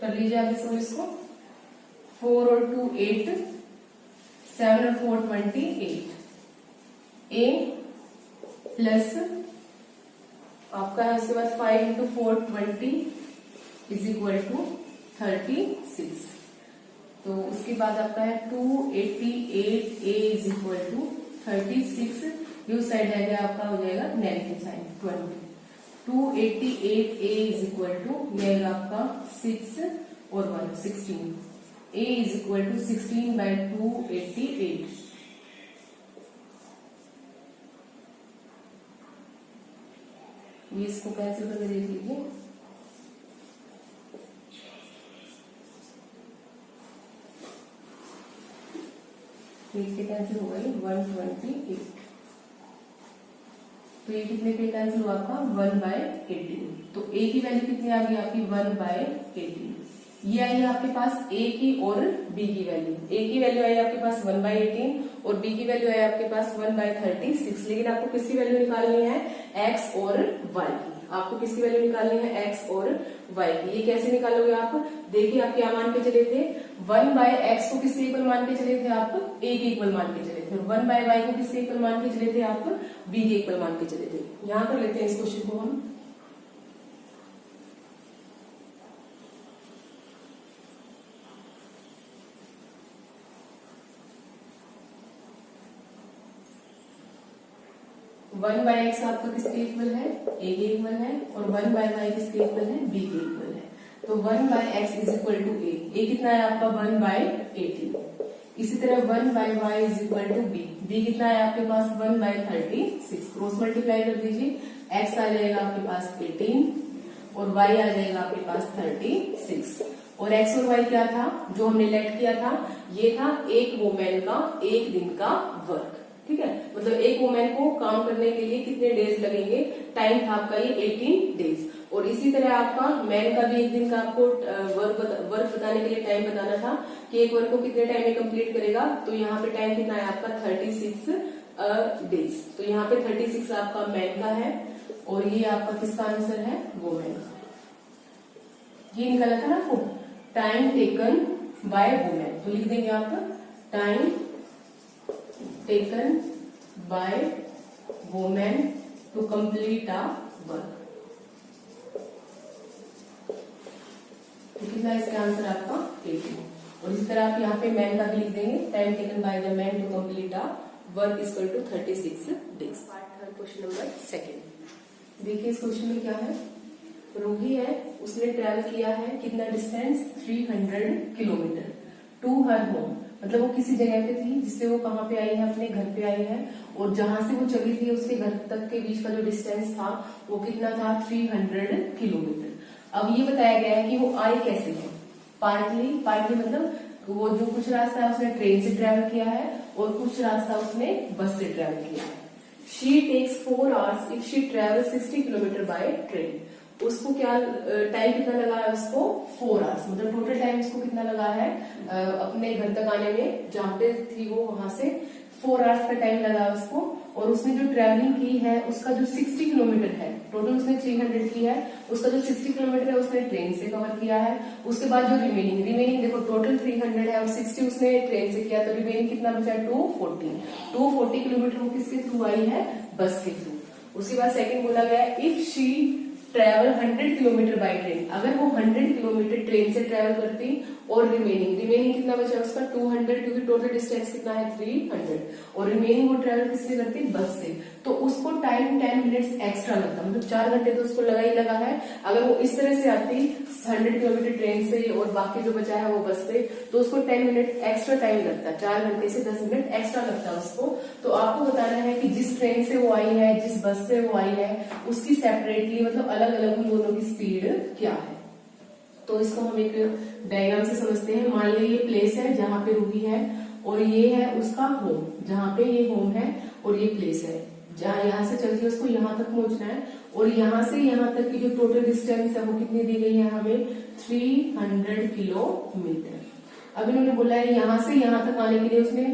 कर लीजिए आप इसको। 4 और 2 8, 7 और 4 28। a प्लस आपका है उसके बाद 5 इंटू 4 20 इज इक्वल टू 36। तो उसके बाद आपका है 288a इज इक्वल टू 36। ये उस साइड जाएगा आपका हो जाएगा negative sign 20। 288a is equal to जाएगा आपका 6 और 1 16। a is equal to 16/288। ये इसको कैंसिल करके देख लीजिए। इसके कैंसिल हो गई 128। तो ये कितने पे कैंसिल हुआ आपका 1/18। तो a की वैल्यू कितनी आ गई आपकी 1/18। ये आई है आपके पास a की और b की वैल्यू। a की वैल्यू आई आपके पास 1/18 और b की वैल्यू आई आपके पास 1/36। लेकिन आपको किसकी वैल्यू निकालनी है, x और y की। आपको किसकी वैल्यू निकालनी है, x और y की। ये कैसे निकालोगे आप, देखिए आप क्या मान के चले थे, 1/x को किसके इक्वल मान के चले थे आप, a के इक्वल मान के चले थे। और 1/y को किसके इक्वल मान के चले थे आप, b के इक्वल मान के चले थे। यहां कर लेते हैं इस क्वेश्चन को हम। वन बाय एक्स आपका किसके इक्वल है, a के इक्वल है। और 1/y किसके इक्वल है, b के इक्वल है। तो 1/x is equal to a कितना है आपका 1/18। इसी तरह 1/y is equal to b कितना है आपके पास 1/36। क्रॉस मल्टीप्लाई कर दीजिए। x आ जाएगा आपके पास 18 और y आ जाएगा आपके पास 36। और x और y क्या था, जो हमने लेट किया था, ये था एक वुमेन का एक दिन का वर्क। ठीक है, मतलब एक वुमेन को काम करने के लिए कितने डेज लगेंगे, टाइम था आपका ये 18 डेज। और इसी तरह आपका मैन का भी एक दिन का आपको वर्क बताने के लिए टाइम बताना था कि एक वर्क को कितने टाइम में कंप्लीट करेगा। तो यहाँ पे टाइम कितना है आपका 36 डेज। तो यहाँ पे 36 आपका मैन का है और ये आपका किसका आंसर है, वुमेन का। ये निकाला था ना आपको, टाइम टेकन बाय वुमेन। तो लिख देंगे आप time taken by women to complete a work. तो कितना इसका आंसर आपका 18। और इसी तरह आप यहाँ पे मैन का भी लिख देंगे, time taken by the man to complete a work is equal to 36 days. Part third question number second. देखिए इस क्वेश्चन में क्या है, रोही है, उसने ट्रेवल किया है कितना distance 300 kilometre to her home. मतलब वो किसी जगह पे थी जिससे वो कहाँ पे आई है, अपने घर पे आई है। और जहां से वो चली थी उसके घर तक के बीच का जो डिस्टेंस था वो कितना था 300 किलोमीटर। अब ये बताया गया है कि वो आई कैसे है। पार्टली मतलब वो जो कुछ रास्ता है उसने ट्रेन से ट्रेवल किया है और कुछ रास्ता उसने बस से ट्रेवल किया है। She takes 4 hours if she travel 60 kilometre by train. उसको क्या टाइम कितना लगा है, उसको 4 hours, मतलब टोटल टाइम उसको कितना लगा है अपने घर तक आने में, जहाँ पे थी वो वहां से 4 hours का टाइम लगा उसको। और उसने जो ट्रेवलिंग की है उसका जो 60 किलोमीटर है, टोटल उसने 300 की है, उसका जो 60 किलोमीटर है उसने ट्रेन से कवर किया है। उसके बाद जो रिमेनिंग देखो टोटल 300 है और 60 उसने ट्रेन से किया, तो रिमेनिंग कितना बचा है 240 किलोमीटर वो किसके थ्रू आई है, बस के थ्रू। उसके बाद सेकंड बोला गया if she travel 100 kilometre by train, अगर वो 100 किलोमीटर ट्रेन से ट्रेवल करती और रिमेनिंग कितना बचा उसका 200, क्योंकि टोटल डिस्टेंस कितना है 300, और रिमेनिंग वो ट्रेवल किससे करती बस से, तो उसको टाइम 10 मिनट्स एक्स्ट्रा लगता, मतलब 4 घंटे तो उसको लगा ही लगा है। अगर वो इस तरह से आती 100 किलोमीटर ट्रेन से और बाकी जो बचा है वो बस से, तो उसको 10 मिनट एक्स्ट्रा टाइम लगता है, 4 घंटे से 10 मिनट एक्स्ट्रा लगता है उसको। तो आपको बताना है कि जिस ट्रेन से वो आई है, जिस बस से वो आई है, उसकी सेपरेटली मतलब अलग अलग उन दोनों की स्पीड क्या है। तो इसको हम एक डायग्राम से समझते हैं। मान लीजिए ये प्लेस है जहां पे रूबी है, और ये है उसका होम, जहां पे ये होम है और ये प्लेस है, जहां यहाँ से चलती है उसको यहाँ तक पहुंचना है, और यहाँ से यहाँ तक की जो टोटल डिस्टेंस है वो कितनी दी गई है हमें 300 किलोमीटर। अब इन्होंने बोला है यहाँ से यहाँ तक आने के लिए उसने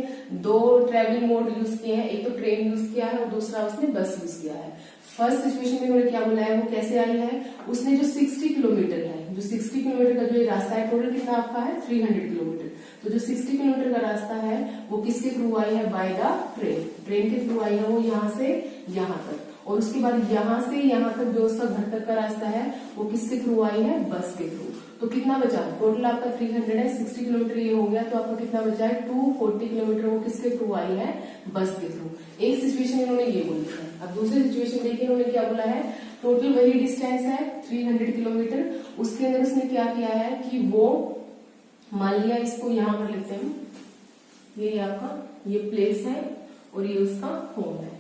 2 ट्रेवलिंग मोड यूज किए हैं, एक तो ट्रेन यूज किया है और दूसरा उसने बस यूज किया है। फर्स्ट सिचुएशन में उन्होंने क्या बोला है, वो कैसे आई है, उसने जो 60 किलोमीटर है, जो 60 किलोमीटर का जो ये रास्ता है, टोटल कितना आपका है 300 किलोमीटर, तो जो 60 किलोमीटर का रास्ता है वो किसके थ्रू आई है, बाय द ट्रेन, ट्रेन के थ्रू आई है वो यहाँ से यहाँ तक, और उसके बाद यहाँ से यहाँ तक जो उसका घर तक का रास्ता है वो किसके थ्रू आई है, बस के थ्रू। तो कितना बचा, टोटल आपका 300 है, 60 किलोमीटर ये हो गया, तो आपका कितना बचा है 240 किलोमीटर, वो किसके थ्रू आई है, बस के थ्रू। एक सिचुएशन इन्होंने ये बोली है। अब दूसरी सिचुएशन देखिए इन्होंने क्या बोला है, टोटल वही डिस्टेंस है 300 किलोमीटर, उसके अंदर उसने क्या किया है कि वो मान लिया, इसको यहाँ पर लेते हैं, ये आपका ये प्लेस है और ये उसका होम है,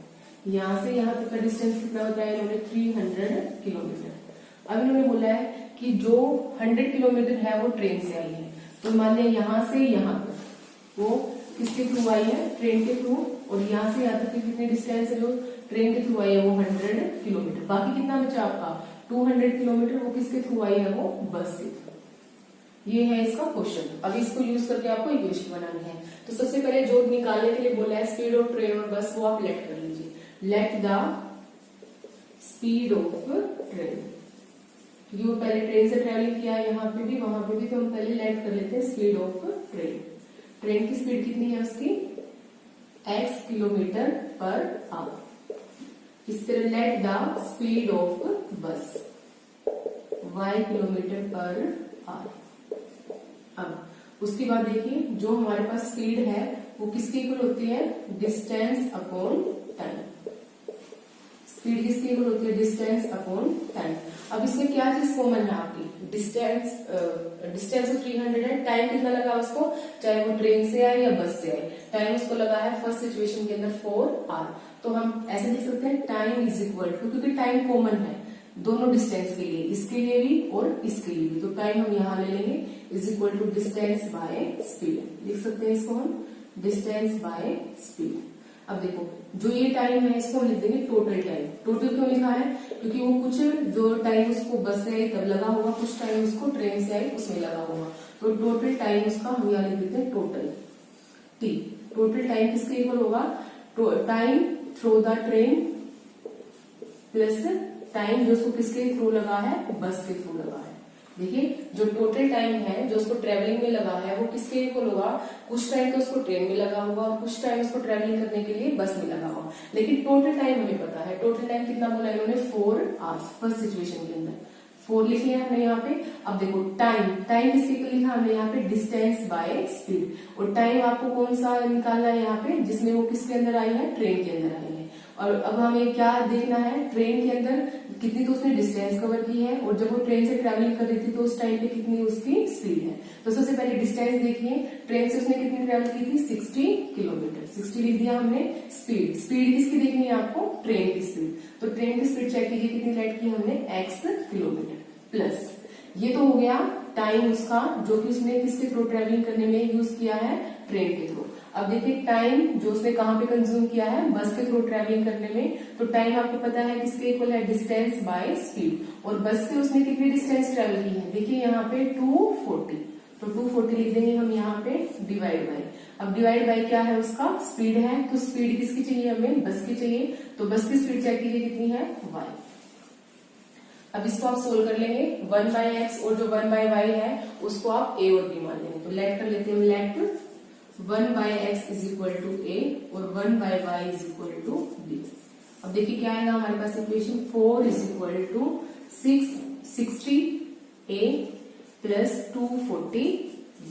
यहाँ से यहाँ तक का डिस्टेंस कितना होता है इन्होंने 300 किलोमीटर। अब इन्होंने बोला है कि जो 100 किलोमीटर है वो ट्रेन से आई है, तो मान लिया यहाँ से यहाँ तक वो किसके थ्रू आई है, ट्रेन के थ्रू, और यहाँ से यहाँ तक की कितनी डिस्टेंस है जो ट्रेन के थ्रू आई है वो 100 किलोमीटर। बाकी कितना बचा आपका 200 किलोमीटर, वो किसके थ्रू आई है, वो बस से। ये है इसका क्वेश्चन। अब इसको यूज करके आपको इक्वेशन बनानी है। तो सबसे पहले जो निकालने के लिए बोला है स्पीड ऑफ ट्रेन और बस, वो आप लेट कर लीजिए, let the speed of train, क्योंकि वो पहले ट्रेन से ट्रेवलिंग किया है यहाँ पे भी वहां पे भी, तो हम पहले लेट कर लेते हैं स्पीड ऑफ ट्रेन। ट्रेन की स्पीड कितनी है उसकी x किलोमीटर पर आवर। इस तरह लेट द स्पीड ऑफ बस y किलोमीटर पर आवर। अब उसके बाद देखिए जो हमारे पास स्पीड है वो किसके इक्वल होती है, डिस्टेंस अपॉन टाइम। स्पीड किसके इक्वल होती है, डिस्टेंस अपॉन टाइम। अब इसमें क्या चीज कॉमन है आपकी, डिस्टेंस तो 300 है, टाइम कितना लगा उसको, चाहे वो ट्रेन से आए या बस से आए, टाइम उसको लगा है फर्स्ट सिचुएशन के अंदर 4 आवर। तो हम ऐसे लिख सकते हैं टाइम इज इक्वल टू, क्योंकि टाइम कॉमन है दोनों डिस्टेंस के लिए, इसके लिए भी और इसके लिए भी, तो टाइम हम यहाँ ले लेंगे is equal to distance by speed. लिख सकते हैं इसको हम डिस्टेंस बाय स्पीड। अब देखो जो ये टाइम है इसको हम लिख देंगे टोटल टाइम। टोटल क्यों लिखा है, क्योंकि वो कुछ जो टाइम उसको बस से आई तब लगा होगा, कुछ टाइम उसको ट्रेन से आई उसमें लगा होगा, तो टोटल टाइम उसका हम यहाँ लिख देते हैं टोटल टी। टोटल टाइम किसके इक्वल होगा, time through the train plus time जो उसको किसके थ्रू लगा है, बस के थ्रू लगा है। देखिए जो टोटल टाइम है जो उसको ट्रेवलिंग में लगा है वो किसके इक्वल होगा, कुछ टाइम तो उसको ट्रेन में लगा होगा और कुछ टाइम उसको ट्रेवलिंग करने के लिए बस में लगा होगा, लेकिन टोटल टाइम हमें पता है। टोटल टाइम कितना बोला इन्होंने 4 आवर्स फर्स्ट सिचुएशन के अंदर, 4 लिख लिया हमने यहाँ पे। अब देखो टाइम किसके इक्वल लिखा हमने यहाँ पे, डिस्टेंस बाय स्पीड, और टाइम आपको कौन सा निकालना है यहाँ पे, जिसमें वो किसके अंदर आई है, ट्रेन के अंदर आई है। और अब हमें क्या देखना है, ट्रेन के अंदर कितनी तो उसने डिस्टेंस कवर की है, और जब वो ट्रेन से ट्रैवलिंग कर रही थी तो उस टाइम पे कितनी उसकी स्पीड है। तो सबसे पहले डिस्टेंस देखिए, ट्रेन से उसने कितनी ट्रैवल की थी 60 किलोमीटर, 60 लिख दिया हमने। स्पीड किसकी देखनी है आपको, ट्रेन की स्पीड, तो ट्रेन की स्पीड चेक कीजिए कितनी लेट की हमने x किलोमीटर, प्लस ये तो हो गया टाइम उसका जो कि उसने किसके थ्रू ट्रैवलिंग करने में यूज किया है, ट्रेन के थ्रू। अब देखिए टाइम जो उसने कहाँ पे कंज्यूम किया है, बस के थ्रू ट्रैवलिंग करने में, तो टाइम आपको पता है किसके इक्वल है, डिस्टेंस बाय स्पीड, और बस से उसने कितनी डिस्टेंस ट्रैवल की है, देखिए यहाँ पे 240, तो 240 लिख देंगे हम यहाँ पे डिवाइड बाय। अब डिवाइड बाय क्या है उसका, स्पीड है, तो स्पीड किसकी चाहिए हमें, बस की चाहिए, तो बस की स्पीड चेक कीजिए कितनी है, y। अब इसको आप सोल्व कर लेंगे, 1/x और जो 1/y है उसको आप a और b मान लेंगे, तो लेट कर लेते हैं, let 1/x is equal to a और 1/y is equal to b। अब देखिए क्या आएगा हमारे पास equation, 4 is equal to 660a plus 240 b।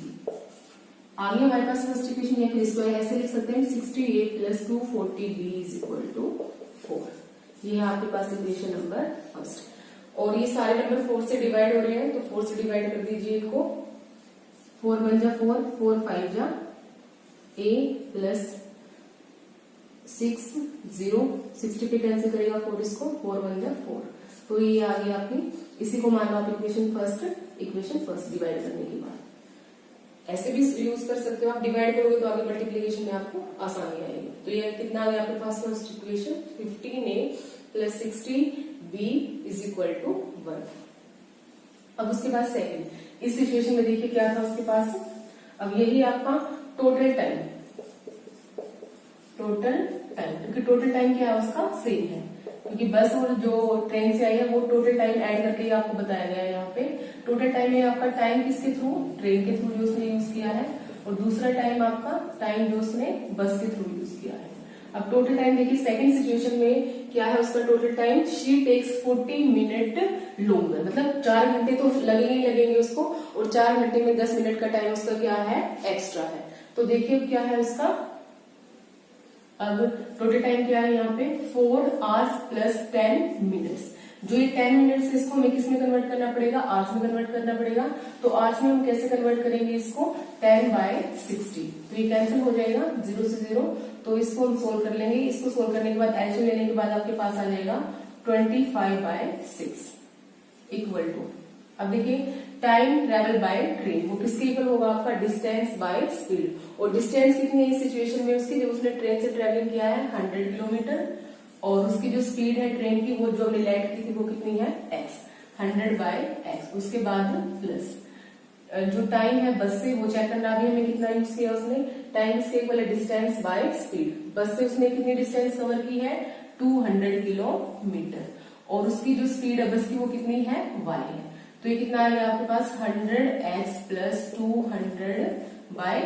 आगे हमारे पास फर्स्ट इक्वेशन, या फिर इसको ऐसे लिख सकते हैं 60a plus 240 b is equal to 4। ये है आपके पास इक्वेशन नंबर फर्स्ट। और ये सारे नंबर 4 से डिवाइड हो रहे हैं, तो 4 से डिवाइड कर दीजिए इनको। 4 1 जा 4, 4 5 जा a प्लस 6 0, 60 पे कैंसिल करेगा 4 इसको, 4 1 जा 4। तो ये आ गई आपकी, इसी को मान लो आप इक्वेशन फर्स्ट डिवाइड करने के बाद। ऐसे भी यूज कर सकते हो आप, डिवाइड करोगे तो आगे मल्टीप्लिकेशन में आपको आसानी आएगी। तो ये कितना आ गया आपके पास first equation, 15a plus 60b is equal to 1। अब उसके बाद सेकंड, इस सिचुएशन में देखिए क्या था उसके पास। अब यही आपका टोटल टाइम, क्योंकि टोटल टाइम क्या है उसका सेम है, क्योंकि बस और जो ट्रेन से आई है वो टोटल टाइम ऐड करके आपको बताया गया है। यहाँ पे टोटल टाइम है आपका टाइम किसके थ्रू, ट्रेन के थ्रू जो उसने यूज किया है, और दूसरा टाइम आपका टाइम जो उसने बस के थ्रू यूज किया है। अब टोटल टाइम देखिए सेकंड सिचुएशन में क्या है उसका total time, she takes 40 minute longer, मतलब 4 घंटे तो लगेंगे उसको, और 4 घंटे में 10 मिनट का टाइम उसका क्या है, एक्स्ट्रा है। तो देखिए क्या है उसका, अब टोटल टाइम क्या है यहाँ पे 4 आवर्स प्लस 10 मिनट्स। जो ये 10 मिनट्स इसको हमें किस में कन्वर्ट करना पड़ेगा, आवर्स में कन्वर्ट करना पड़ेगा। तो आवर्स में हम कैसे कन्वर्ट करेंगे इसको, 10/60। तो ये कैंसिल हो जाएगा 0 से 0, तो इसको हम सोल्व कर लेंगे। इसको सोल्व करने के बाद एलसीएम लेने के बाद आपके पास आ जाएगा 25/6 इक्वल टू, अब देखिए टाइम ट्रेवल बाय ट्रेन वो किसके इक्वल होगा आपका, डिस्टेंस बाय स्पीड। और डिस्टेंस कितनी है इस सिचुएशन में उसकी, जो उसने ट्रेन से ट्रेवलिंग किया है 100 किलोमीटर, और उसकी जो स्पीड है ट्रेन की वो जो हमने लैंड की थी वो कितनी है, x, 100/x। उसके बाद प्लस जो टाइम है बस से वो चेक करना भी हमें कितना यूज किया उसने, टाइम इसके इक्वल है डिस्टेंस बाय स्पीड। बस से उसने कितनी डिस्टेंस कवर की है, 200 किलोमीटर, और उसकी जो स्पीड है बस की वो कितनी है, y है। तो ये कितना आएगा आपके पास 100x plus 200/y,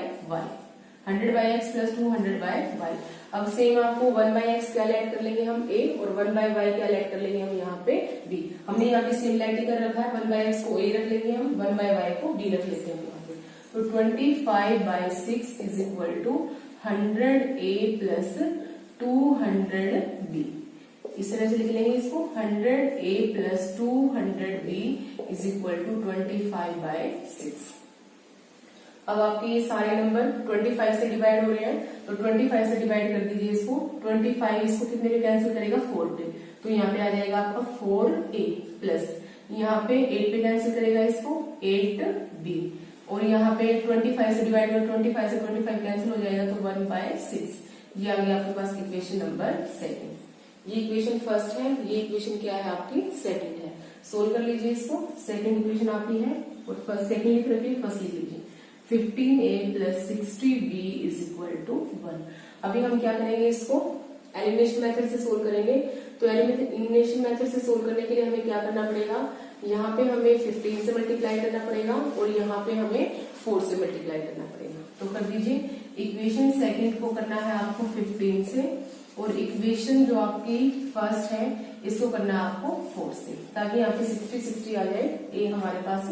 100/x plus 200/y। अब सेम आपको 1/x क्या ऐड कर लेंगे हम a, और 1/y क्या ऐड कर लेंगे हम यहाँ पे b। हमने यहाँ पे सिमिलैरिटी कर रखा है, 1/x को a रख लेंगे हम, 1/y को b रख लेते हैं यहाँ पे। तो 25/6 is equal to 100a plus 200b। इस तरह से लिख लेंगे इसको, 100a plus 200b is equal to 25/6। अब आपके ये सारे नंबर 25 से डिवाइड हो रहे हैं, तो 25 से डिवाइड कर दीजिए इसको। 25 इसको कितने पे कैंसिल करेगा, 4 पे, तो यहाँ पे आ जाएगा आपका 4a प्लस, यहाँ पे 8 पे कैंसिल करेगा इसको 8b, और यहाँ पे 25 से डिवाइड कर 25 से 25 कैंसिल हो जाएगा तो 1/6। ये आ गया आपके पास इक्वेशन नंबर सेकंड। ये इक्वेशन फर्स्ट है, ये इक्वेशन क्या है आपकी सेकंड है। सोल्व कर लीजिए इसको, सेकंड इक्वेशन आपकी है, और फर्स्ट सेकंड लिख रखिए, फर्स्ट लिख लीजिए 15a plus 60b is equal to 1। अभी हम क्या करेंगे, इसको एलिमिनेशन मेथड से सोल्व करेंगे। तो एलिमिनेशन मेथड से सोल्व करने के लिए हमें क्या करना पड़ेगा, यहाँ पे हमें 15 से मल्टीप्लाई करना पड़ेगा, और यहाँ पे हमें 4 से मल्टीप्लाई करना पड़ेगा। तो कर दीजिए, इक्वेशन सेकंड को करना है आपको 15 से, और इक्वेशन जो आपकी फर्स्ट है इसको करना है आपको 4 से, ताकि यहाँ पे 60 आ जाए। ए हमारे पास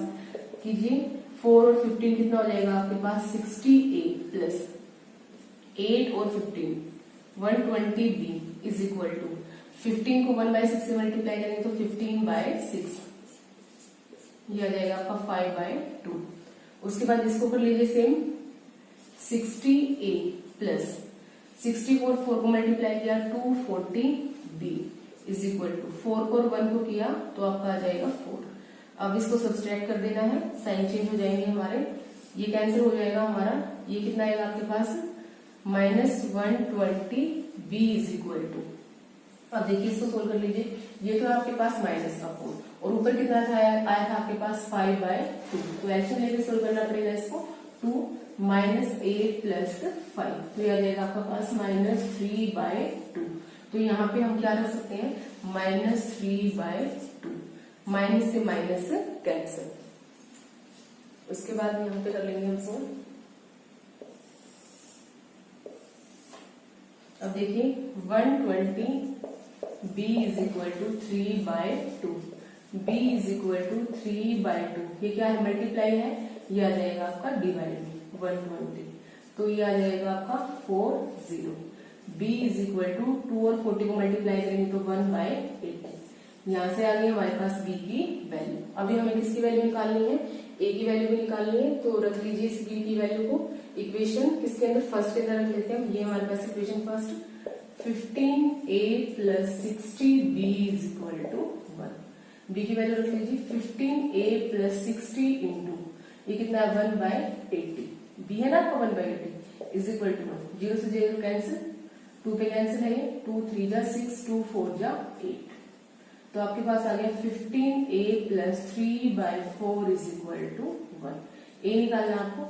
कीजिए, 4 और 15 कितना हो जाएगा आपके पास, 60a प्लस 8 और 15 120b इज इक्वल टू 15 को 1/6 से मल्टीप्लाई करेंगे तो 15/6, ये आ जाएगा आपका 5/2। उसके बाद इसको कर लीजिए सेम, 60a प्लस 64 4 को मल्टीप्लाई किया 240b इज इक्वल टू 4 को और 1 को किया तो आपका आ जाएगा 4। अब इसको सब्सट्रैक्ट कर देना है, साइन चेंज हो जाएंगे हमारे, ये कैंसिल हो जाएगा हमारा। ये कितना आएगा आपके पास, -120b इज इक्वल टू, अब देखिए इसको सोल्व कर लीजिए। ये तो आपके पास माइनस का 4, और ऊपर कितना था आया था आपके पास 5/2, तो एक्शन लेके सोल्व करना पड़ेगा इसको। 2 -8 प्लस 5, तो ये आ जाएगा आपका पास -3/2। तो यहाँ पे हम क्या रख सकते हैं, -3/2, माइनस से माइनस कैंसिल। उसके बाद यहाँ पे कर लेंगे हम सोल्व। अब देखिए 120b is equal to 3/2, b is equal to 3/2, ये क्या है मल्टीप्लाई है, ये आ जाएगा आपका डिवाइड में 120, तो ये आ जाएगा आपका 40। b इज इक्वल टू 2 और 40 को मल्टीप्लाई करेंगे तो 1/80। यहाँ से आ गई हमारे पास b की वैल्यू। अभी हमें किसकी वैल्यू निकालनी है, a की वैल्यू भी निकालनी है, तो रख लीजिए इस b की वैल्यू को इक्वेशन किसके अंदर, फर्स्ट के अंदर रख लेते हैं। ये हमारे पास equation first 15a + 60b is equal to 1। b की वैल्यू रख लीजिए 15a + 60 इंटू ये कितना है 1/80, b है ना आपका 1/80 इज इक्वल टू 1। 0 से 0 कैंसिल, 2 पे कैंसिल है, 2 3 जा 6, 2 4 जा 8, तो आपके पास आ गया 15a + 3/4 is equal to 1। a निकालना आपको,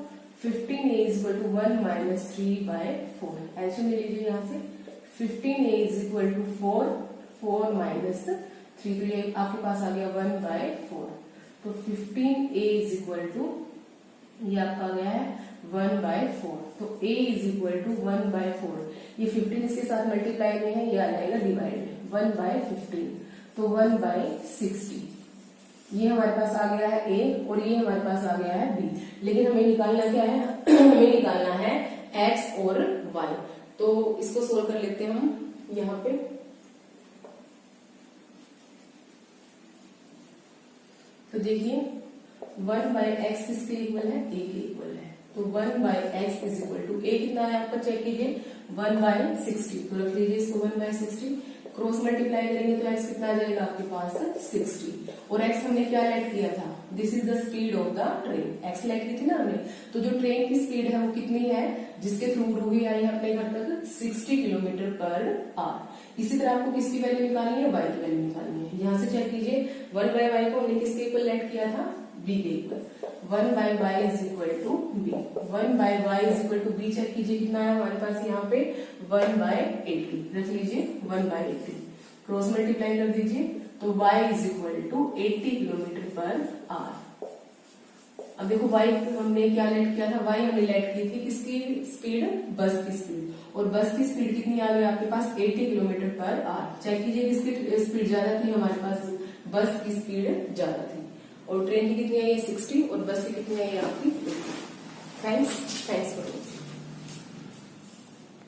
15a इज इक्वल टू 1 - 3/4, ऐसे ले लीजिए यहाँ से 15a इज इक्वल टू 4, 4 - 3, तो ये आपके पास आ गया 1/4, तो 15a इज इक्वल टू ये आपका आ गया है 1/4, तो a इज इक्वल टू 1/4, ये 15 इसके साथ मल्टीप्लाई में है, ये आ जाएगा डिवाइड में 1/15, तो 1/60। ये हमारे पास आ गया है a और ये हमारे पास आ गया है b, लेकिन हमें निकालना क्या है हमें निकालना है x और y, तो इसको सोल्व कर लेते हैं हम यहाँ पे। तो देखिए 1/x किसके इक्वल है, a के इक्वल है, तो 1/x is equal to a कितना है आपका चेक कीजिए 1/60, तो रख लीजिए इसको 1/60, क्रॉस मल्टीप्लाई करेंगे तो x कितना आ जाएगा आपके पास 60, और x हमने क्या लेट किया था, this is the speed of the train, x let की थी ना हमने, तो जो ट्रेन की स्पीड है वो कितनी है, जिसके थ्रू रूही आई है अपने घर तक 60 km/h। इसी तरह आपको किसकी वैल्यू निकालनी है, y की वैल्यू निकालनी है। यहाँ से चेक कीजिए 1/y को हमने किसके इक्वल लेट किया था, b के equal, 1/y is equal to b, 1/y is equal to b, check कीजिए कितना है हमारे पास यहाँ पे 1/80, रख लीजिए 1/80, क्रॉस मल्टीप्लाई कर दीजिए तो y is equal to 80 km/h। अब देखो y हमने क्या लेट किया था, y हमने लेट की थी किसकी स्पीड, बस की स्पीड, और बस की स्पीड कितनी आ गई आपके पास 80 km/h। चेक कीजिए किसकी स्पीड ज्यादा थी, हमारे पास बस की स्पीड ज्यादा थी, और ट्रेन की कितनी है ये 60 और बस की कितनी है ये आपकी 80। Thanks for